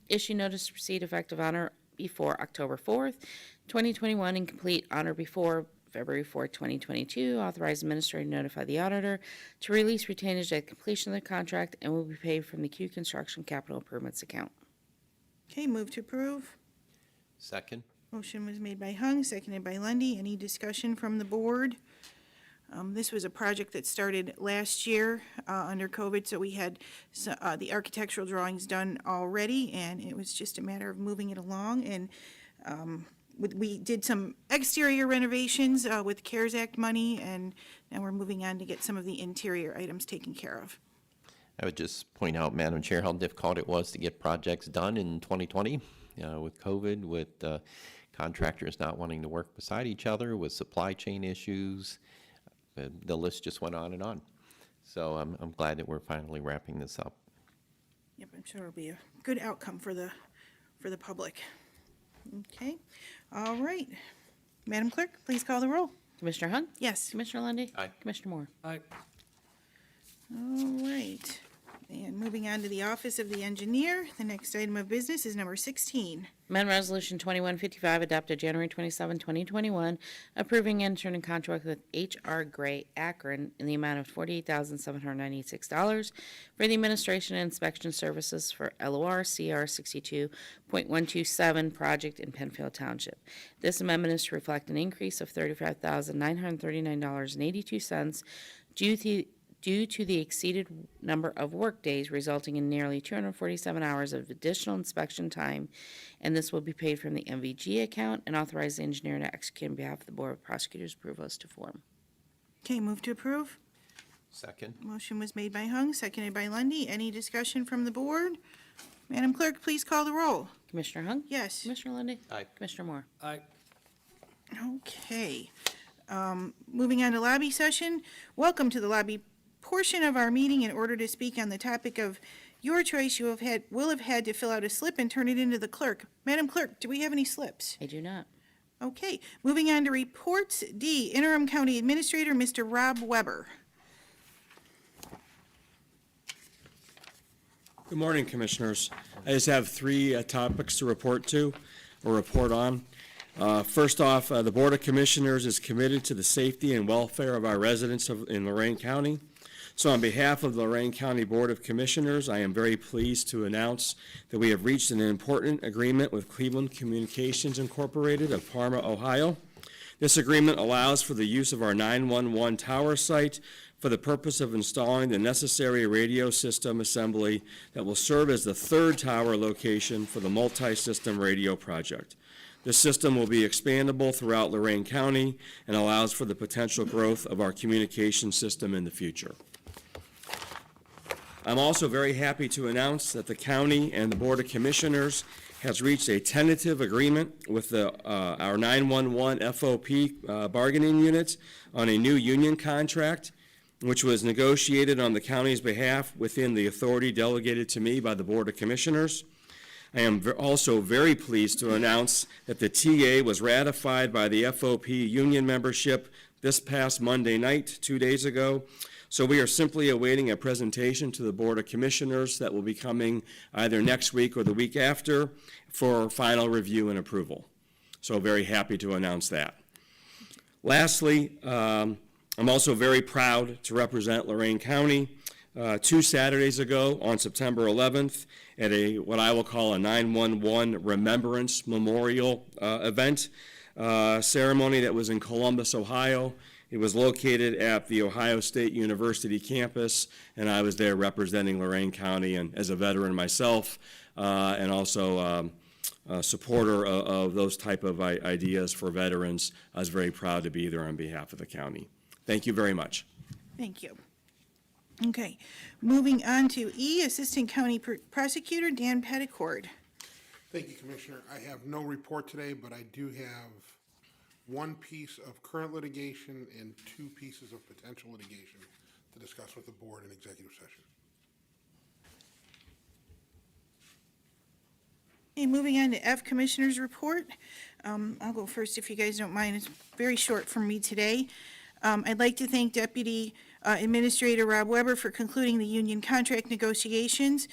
Issue notice to proceed effective on or before October 4th, 2021, and complete on or before February 4th, 2022. Authorize administrator to notify the auditor to release retainage at completion of the contract and will be paid from the Q Construction Capital Improvements account. Okay, move to approve. Second? Motion was made by Hung, seconded by Lundy. Any discussion from the board? This was a project that started last year under COVID, so we had the architectural drawings done already, and it was just a matter of moving it along. And we did some exterior renovations with CARES Act money, and now we're moving on to get some of the interior items taken care of. I would just point out, Madam Chair, how difficult it was to get projects done in 2020 with COVID, with contractors not wanting to work beside each other, with supply chain issues. The list just went on and on. So I'm glad that we're finally wrapping this up. Yep, I'm sure it'll be a good outcome for the public. Okay, all right. Madam Clerk, please call the roll. Commissioner Hung? Yes. Commissioner Lundy, Aye. Commissioner Moore? Aye. All right. And moving on to the Office of the Engineer, the next item of business is number 16. Amendment Resolution 2155 adopted January 27, 2021, approving and entering contract with H.R. Gray Akron in the amount of $48,796 for the administration and inspection services for LOR CR 62.127 project in Penfield Township. This amendment is to reflect an increase of $35,939.82 due to the exceeded number of workdays, resulting in nearly 247 hours of additional inspection time, and this will be paid from the MVG account and authorize the engineer to execute on behalf of the Board of Prosecutors' approval as to form. Okay, move to approve. Second. Motion was made by Hung, seconded by Lundy. Any discussion from the board? Madam Clerk, please call the roll. Commissioner Hung? Yes. Commissioner Lundy, Aye. Commissioner Moore? Aye. Okay. Moving on to lobby session. Welcome to the lobby portion of our meeting. In order to speak on the topic of your choice, you will have had to fill out a slip and turn it into the clerk. Madam Clerk, do we have any slips? I do not. Okay, moving on to reports. D, Interim County Administrator, Mr. Rob Weber. Good morning, Commissioners. I just have three topics to report on. First off, the Board of Commissioners is committed to the safety and welfare of our residents in Lorraine County. So on behalf of the Lorraine County Board of Commissioners, I am very pleased to announce that we have reached an important agreement with Cleveland Communications Incorporated of Parma, Ohio. This agreement allows for the use of our 911 tower site for the purpose of installing the necessary radio system assembly that will serve as the third tower location for the multi-system radio project. This system will be expandable throughout Lorraine County and allows for the potential growth of our communication system in the future. I'm also very happy to announce that the county and the Board of Commissioners has reached a tentative agreement with our 911 FOP bargaining unit on a new union contract, which was negotiated on the county's behalf within the authority delegated to me by the Board of Commissioners. I am also very pleased to announce that the TA was ratified by the FOP union membership this past Monday night, 2 days ago. So we are simply awaiting a presentation to the Board of Commissioners that will be coming either next week or the week after for final review and approval. So very happy to announce that. Lastly, I'm also very proud to represent Lorraine County. 2 Saturdays ago on September 11th at what I will call a 911 Remembrance Memorial event ceremony that was in Columbus, Ohio. It was located at the Ohio State University campus, and I was there representing Lorraine County and as a veteran myself, and also a supporter of those type of ideas for veterans. I was very proud to be there on behalf of the county. Thank you very much. Thank you. Okay, moving on to E, Assistant County Prosecutor Dan Petticord. Thank you, Commissioner. I have no report today, but I do have one piece of current litigation and 2 pieces of potential litigation to discuss with the board in executive session. Okay, moving on to F, Commissioner's Report. I'll go first if you guys don't mind. It's very short for me today. I'd like to thank Deputy Administrator Rob Weber for concluding the union contract negotiations.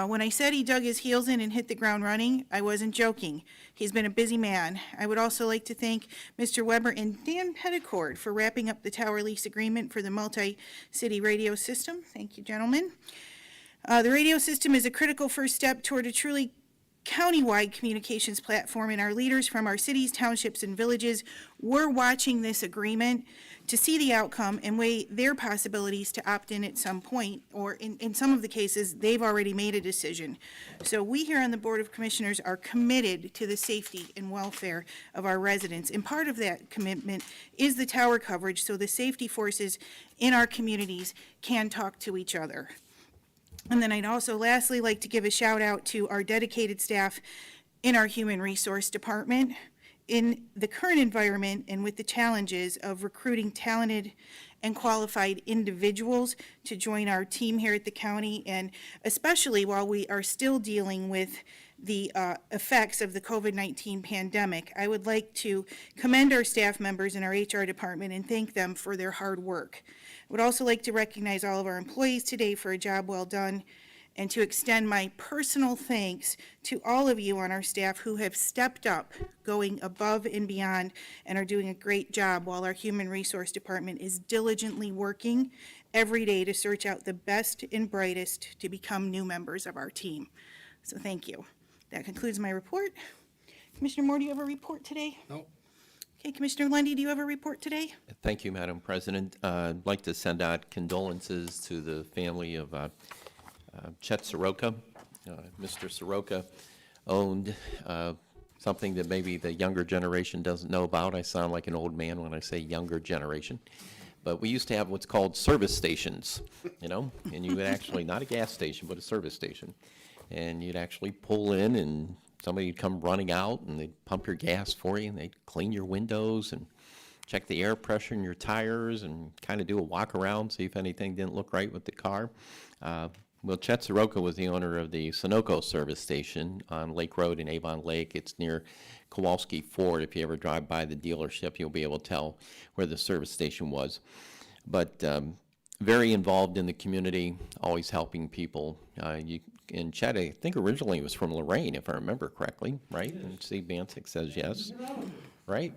When I said he dug his heels in and hit the ground running, I wasn't joking. He's been a busy man. I would also like to thank Mr. Weber and Dan Petticord for wrapping up the tower lease agreement for the multi-city radio system. Thank you, gentlemen. The radio system is a critical first step toward a truly countywide communications platform, and our leaders from our cities, townships, and villages were watching this agreement to see the outcome and weigh their possibilities to opt in at some point, or in some of the cases, they've already made a decision. So we here on the Board of Commissioners are committed to the safety and welfare of our residents, and part of that commitment is the tower coverage so the safety forces in our communities can talk to each other. And then I'd also lastly like to give a shout out to our dedicated staff in our Human Resource Department. In the current environment and with the challenges of recruiting talented and qualified individuals to join our team here at the county, and especially while we are still dealing with the effects of the COVID-19 pandemic, I would like to commend our staff members in our HR department and thank them for their hard work. I would also like to recognize all of our employees today for a job well done, and to extend my personal thanks to all of you on our staff who have stepped up, going above and beyond, and are doing a great job while our Human Resource Department is diligently working every day to search out the best and brightest to become new members of our team. So thank you. That concludes my report. Commissioner Moore, do you have a report today? No. Okay, Commissioner Lundy, do you have a report today? Thank you, Madam President. I'd like to send out condolences to the family of Chet Soroka. Mr. Soroka owned something that maybe the younger generation doesn't know about. I sound like an old man when I say younger generation. But we used to have what's called service stations, you know, and you would actually, not a gas station, but a service station. And you'd actually pull in and somebody would come running out and they'd pump your gas for you and they'd clean your windows and check the air pressure in your tires and kind of do a walk around, see if anything didn't look right with the car. Well, Chet Soroka was the owner of the Sunoco service station on Lake Road in Avon Lake. It's near Kowalski Ford. If you ever drive by the dealership, you'll be able to tell where the service station was. But very involved in the community, always helping people. And Chet, I think originally was from Lorraine, if I remember correctly, right? And Steve Bancic says yes, right?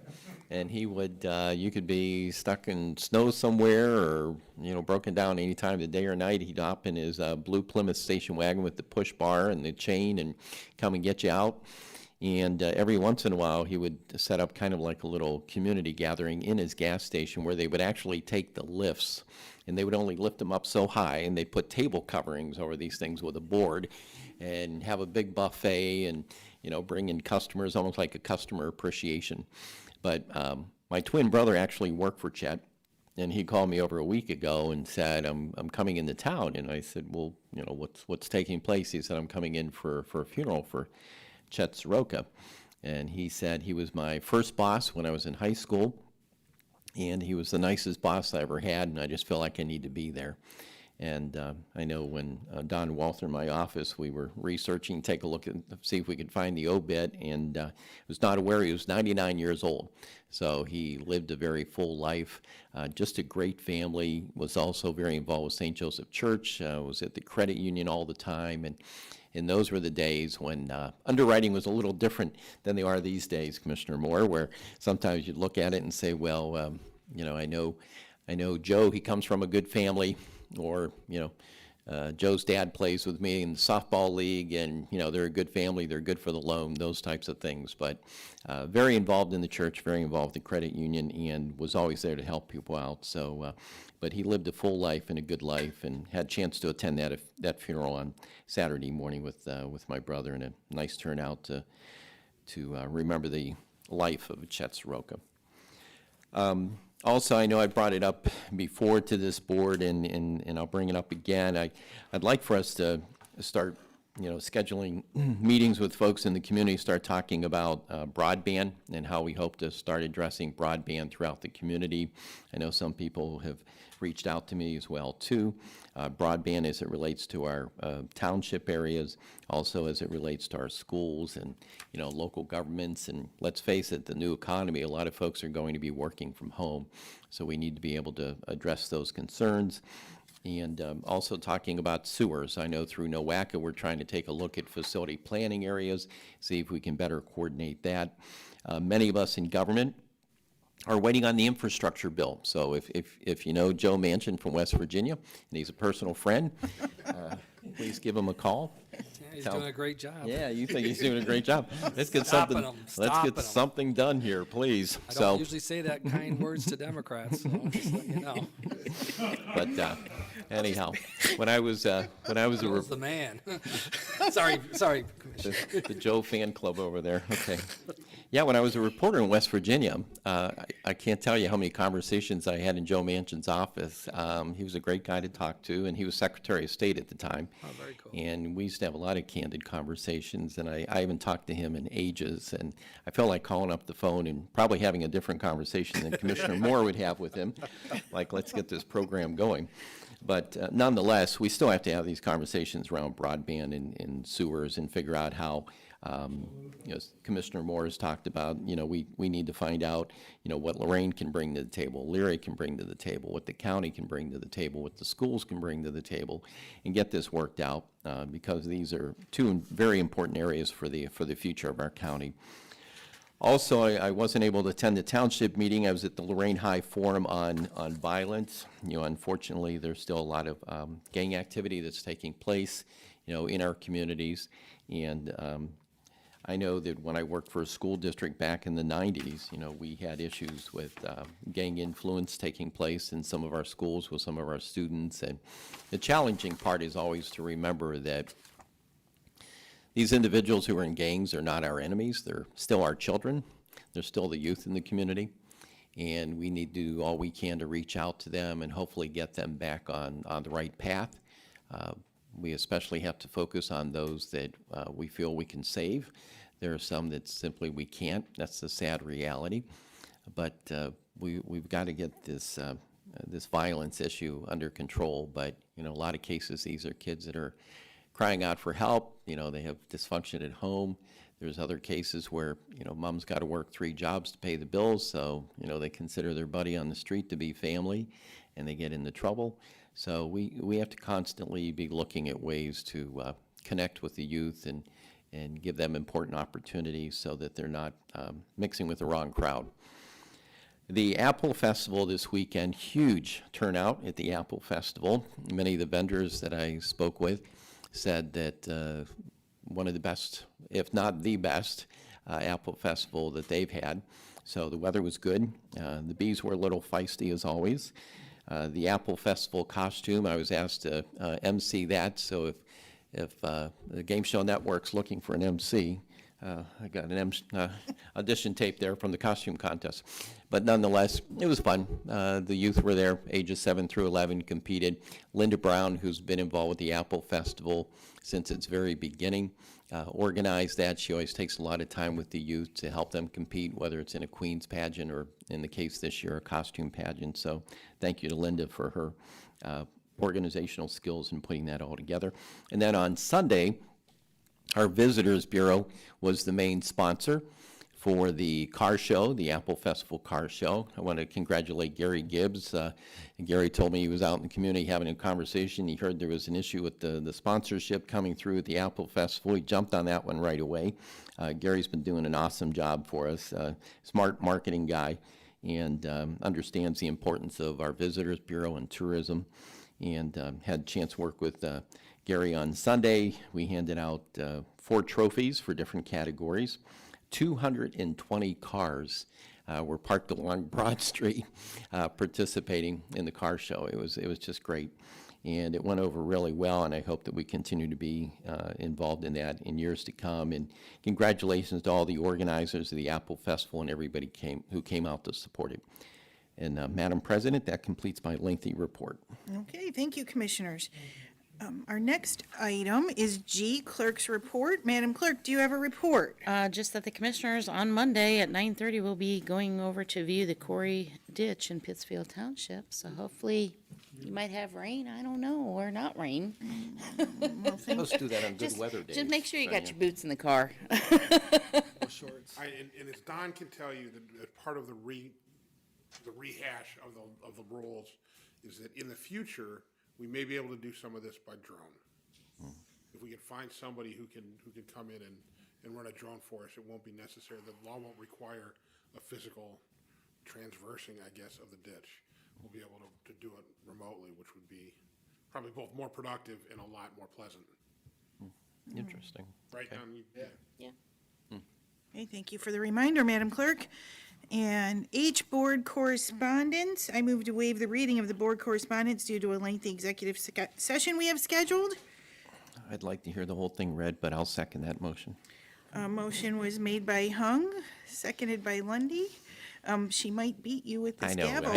And he would, you could be stuck in snow somewhere or, you know, broken down any time of the day or night. He'd hop in his blue Plymouth station wagon with the push bar and the chain and come and get you out. And every once in a while, he would set up kind of like a little community gathering in his gas station where they would actually take the lifts, and they would only lift them up so high, and they put table coverings over these things with a board and have a big buffet and, you know, bring in customers, almost like a customer appreciation. But my twin brother actually worked for Chet, and he called me over a week ago and said, I'm coming into town. And I said, well, you know, what's taking place? He said, I'm coming in for a funeral for Chet Soroka. And he said he was my first boss when I was in high school, and he was the nicest boss I ever had, and I just feel like I need to be there. And I know when Don Walther in my office, we were researching, take a look at, see if we could find the obit, and was not aware he was 99 years old. So he lived a very full life, just a great family, was also very involved with St. Joseph Church, was at the credit union all the time, and those were the days when underwriting was a little different than they are these days, Commissioner Moore, where sometimes you'd look at it and say, well, you know, I know Joe, he comes from a good family, or, you know, Joe's dad plays with me in the softball league, and, you know, they're a good family, they're good for the loan, those types of things. But very involved in the church, very involved in the credit union, and was always there to help people out. So, but he lived a full life and a good life, and had a chance to attend that funeral on Saturday morning with my brother, and a nice turnout to remember the life of Chet Soroka. Also, I know I brought it up before to this board, and I'll bring it up again. I'd like for us to start, you know, scheduling meetings with folks in the community, start talking about broadband and how we hope to start addressing broadband throughout the community. I know some people have reached out to me as well, too. Broadband as it relates to our township areas, also as it relates to our schools and, you know, local governments. And let's face it, the new economy, a lot of folks are going to be working from home. So we need to be able to address those concerns. And also talking about sewers. I know through NOACA, we're trying to take a look at facility planning areas, see if we can better coordinate that. Many of us in government are waiting on the infrastructure bill. So if you know Joe Manchin from West Virginia, and he's a personal friend, please give him a call. Yeah, he's doing a great job. Yeah, you think he's doing a great job. Let's get something done here, please. I don't usually say that kind words to Democrats, so just let you know. But anyhow, when I was a Joe's the man. Sorry, Commissioner. the Joe fan club over there. Okay. Yeah, when I was a reporter in West Virginia, I can't tell you how many conversations I had in Joe Manchin's office. He was a great guy to talk to, and he was Secretary of State at the time. Oh, very cool. And we used to have a lot of candid conversations, and I haven't talked to him in ages, and I felt like calling up the phone and probably having a different conversation than Commissioner Moore would have with him, like, let's get this program going. But nonetheless, we still have to have these conversations around broadband and sewers and figure out how As Commissioner Moore has talked about, we need to find out, what Lorraine can bring to the table, Leary can bring to the table, what the county can bring to the table, what the schools can bring to the table, and get this worked out, because these are two very important areas for the future of our county. Also, I wasn't able to attend the township meeting. I was at the Lorraine High Forum on violence. Unfortunately, there's still a lot of gang activity that's taking place, in our communities. And I know that when I worked for a school district back in the 90s, we had issues with gang influence taking place in some of our schools with some of our students. And the challenging part is always to remember that these individuals who are in gangs are not our enemies. They're still our children. They're still the youth in the community. And we need to do all we can to reach out to them and hopefully get them back on the right path. We especially have to focus on those that we feel we can save. There are some that simply we can't. That's the sad reality. But we've got to get this violence issue under control. But, a lot of cases, these are kids that are crying out for help. They have dysfunction at home. There's other cases where, mom's got to work 3 jobs to pay the bills, so, they consider their buddy on the street to be family, and they get into trouble. So we have to constantly be looking at ways to connect with the youth and give them important opportunities so that they're not mixing with the wrong crowd. The Apple Festival this weekend, huge turnout at the Apple Festival. Many of the vendors that I spoke with said that one of the best, if not the best, Apple Festival that they've had. So the weather was good. The bees were a little feisty as always. The Apple Festival costume, I was asked to MC that, so if the Game Show Network's looking for an MC, I got an audition tape there from the costume contest. But nonetheless, it was fun. The youth were there, ages 7 through 11, competed. Linda Brown, who's been involved with the Apple Festival since its very beginning, organized that. She always takes a lot of time with the youth to help them compete, whether it's in a Queen's pageant or, in the case this year, a costume pageant. So thank you to Linda for her organizational skills in putting that all together. And then on Sunday, our Visitors Bureau was the main sponsor for the car show, the Apple Festival car show. I want to congratulate Gary Gibbs. Gary told me he was out in the community having a conversation. He heard there was an issue with the sponsorship coming through at the Apple Festival. He jumped on that one right away. Gary's been doing an awesome job for us, smart marketing guy, and understands the importance of our Visitors Bureau and tourism, and had a chance to work with Gary on Sunday. We handed out 4 trophies for different categories. 220 cars were parked along Broad Street participating in the car show. It was just great, and it went over really well, and I hope that we continue to be involved in that in years to come. And congratulations to all the organizers of the Apple Festival and everybody who came out to support it. And Madam President, that completes my lengthy report. Okay, thank you, Commissioners. Our next item is G, Clerk's Report. Madam Clerk, do you have a report? Just that the Commissioners on Monday at 9:30 will be going over to view the Corey Ditch in Pittsfield Township. So hopefully you might have rain, I don't know, or not rain. Let's do that on good weather days. Just make sure you got your boots in the car. Shorts. And as Don can tell you, that part of the rehash of the rules is that in the future, we may be able to do some of this by drone. If we can find somebody who can come in and run a drone for us, it won't be necessary. The law won't require a physical transversing, I guess, of the ditch. We'll be able to do it remotely, which would be probably both more productive and a lot more pleasant. Interesting. Right, Okay. Don? Yeah. Okay, thank you for the reminder, Madam Clerk. And H, Board Correspondence. I move to waive the reading of the Board Correspondence due to a lengthy executive session we have scheduled. I'd like to hear the whole thing read, but I'll second that motion. A motion was made by Hung, seconded by Lundy. She might beat you with this I know, gavel.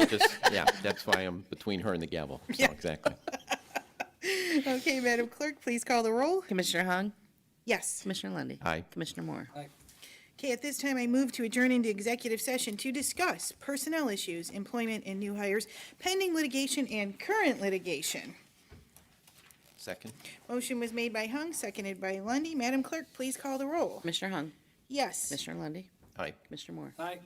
that's why I'm between her and the gavel. So, Yeah. exactly. Okay, Madam Clerk, please call the roll. Commissioner Hung? Yes. Commissioner Lundy. Aye. Commissioner Moore? Okay, at this time, I move to adjourn into executive session to discuss personnel issues, employment and new hires, pending litigation and current litigation. Second. Motion was made by Hung, seconded by Lundy. Madam Clerk, please call the roll. Commissioner Hung, Yes. Commissioner Lundy, Aye. Commissioner Moore. Aye.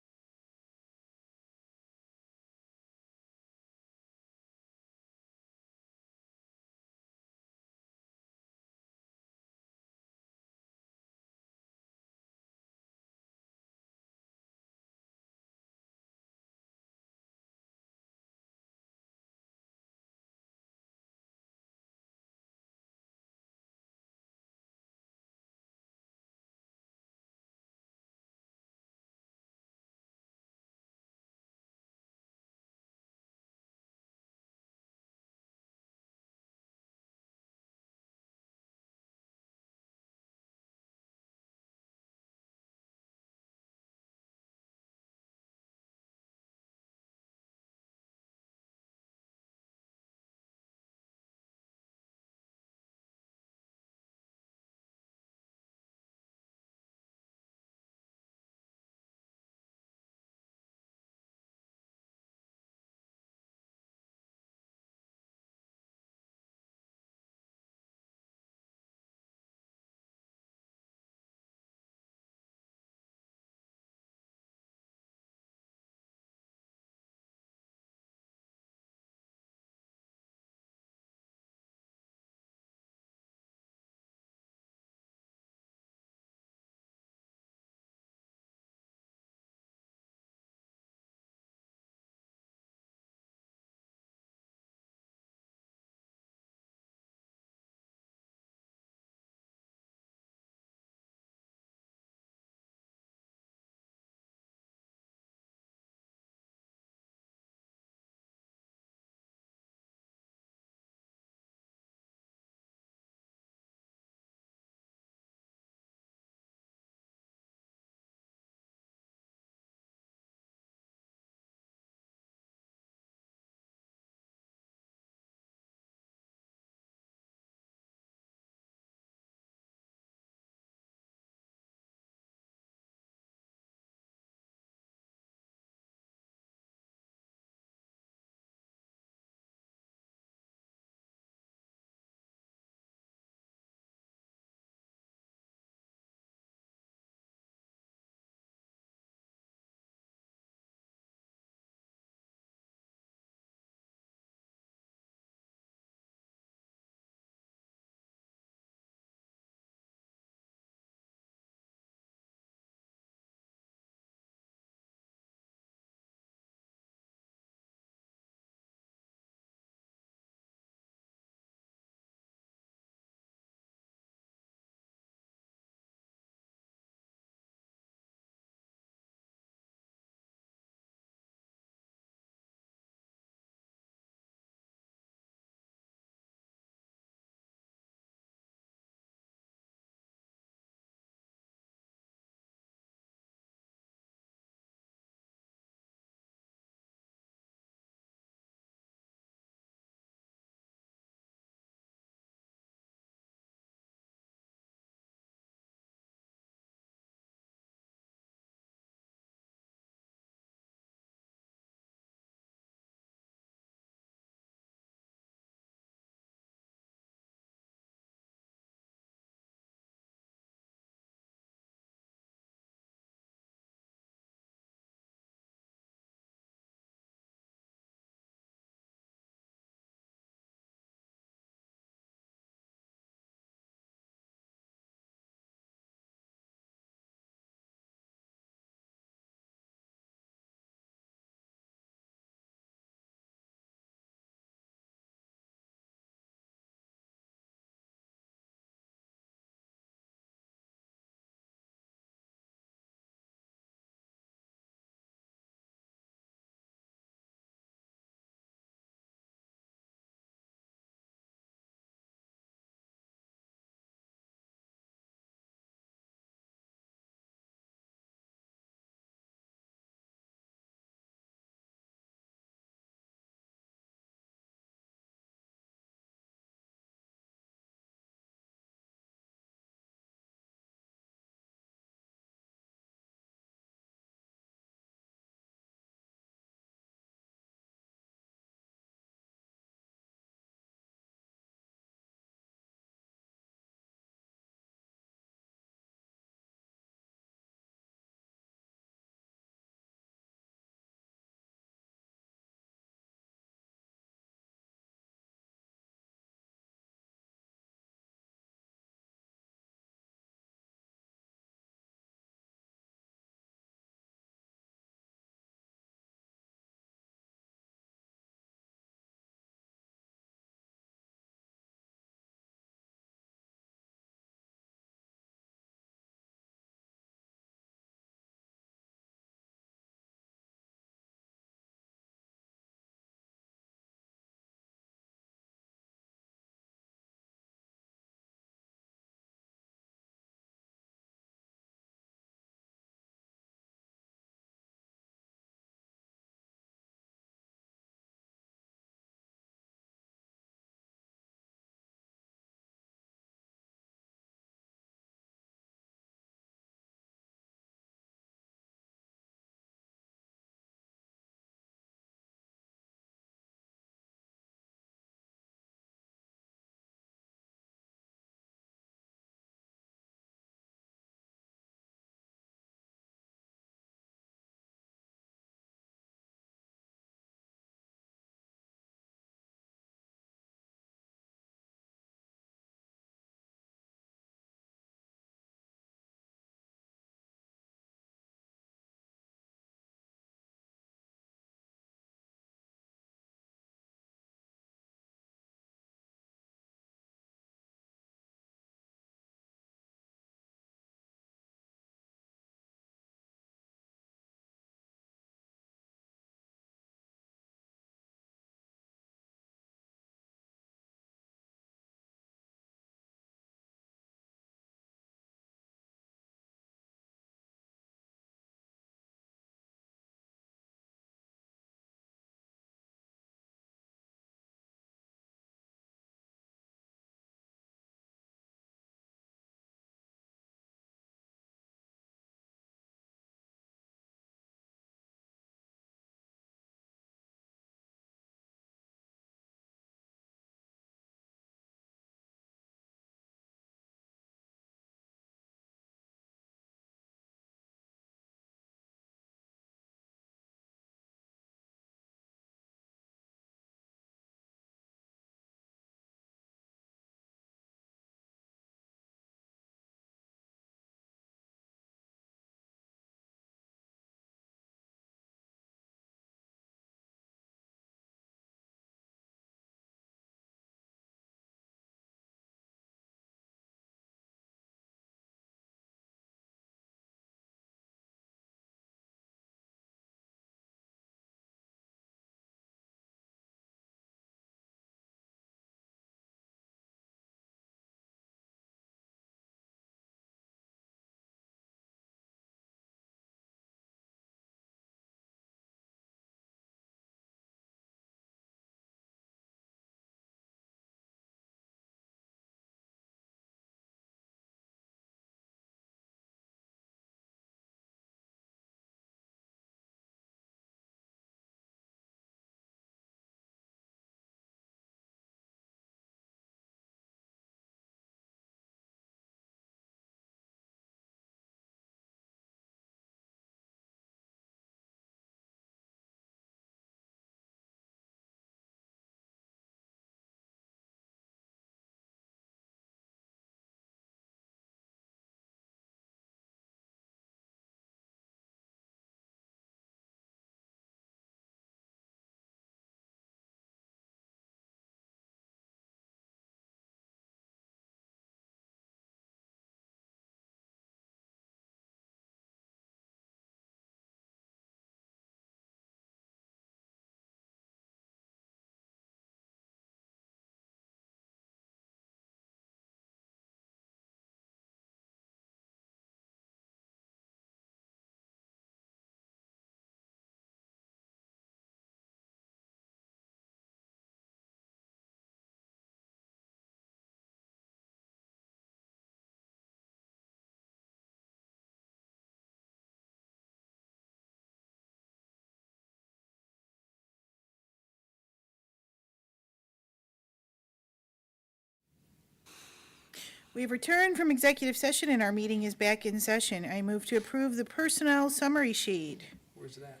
We've returned from executive session and our meeting is back in session. I move to approve the personnel summary sheet. Where's it at?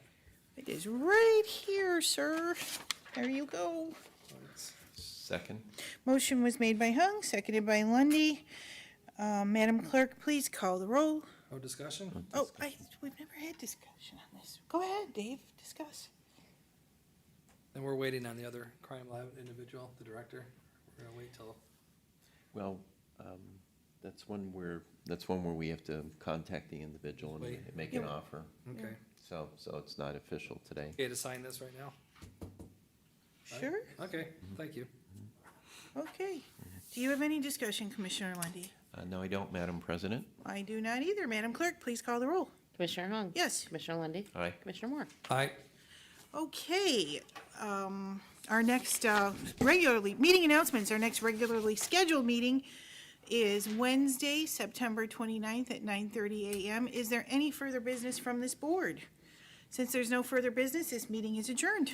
It is right here, sir. There you go. Second. Motion was made by Hung, seconded by Lundy. Madam Clerk, please call the roll. No discussion? Oh, we've never had discussion on this. Go ahead, Dave, discuss. And we're waiting on the other crime lab individual, the director. We're gonna wait till, Well, that's one where we have to contact the individual and Wait. make an offer. okay. So it's not official today. Okay to sign this right now? Sure, Okay, thank you. okay. Do you have any discussion, Commissioner Lundy? No, I don't, Madam President. I do not either. Madam Clerk, please call the roll. Commissioner Hung? Yes. Commissioner Lundy, Aye. Commissioner Moore? Aye. Okay, our next meeting announcements, our next regularly scheduled meeting is Wednesday, September 29th at 9:30 a.m. Is there any further business from this board? Since there's no further business, this meeting is adjourned.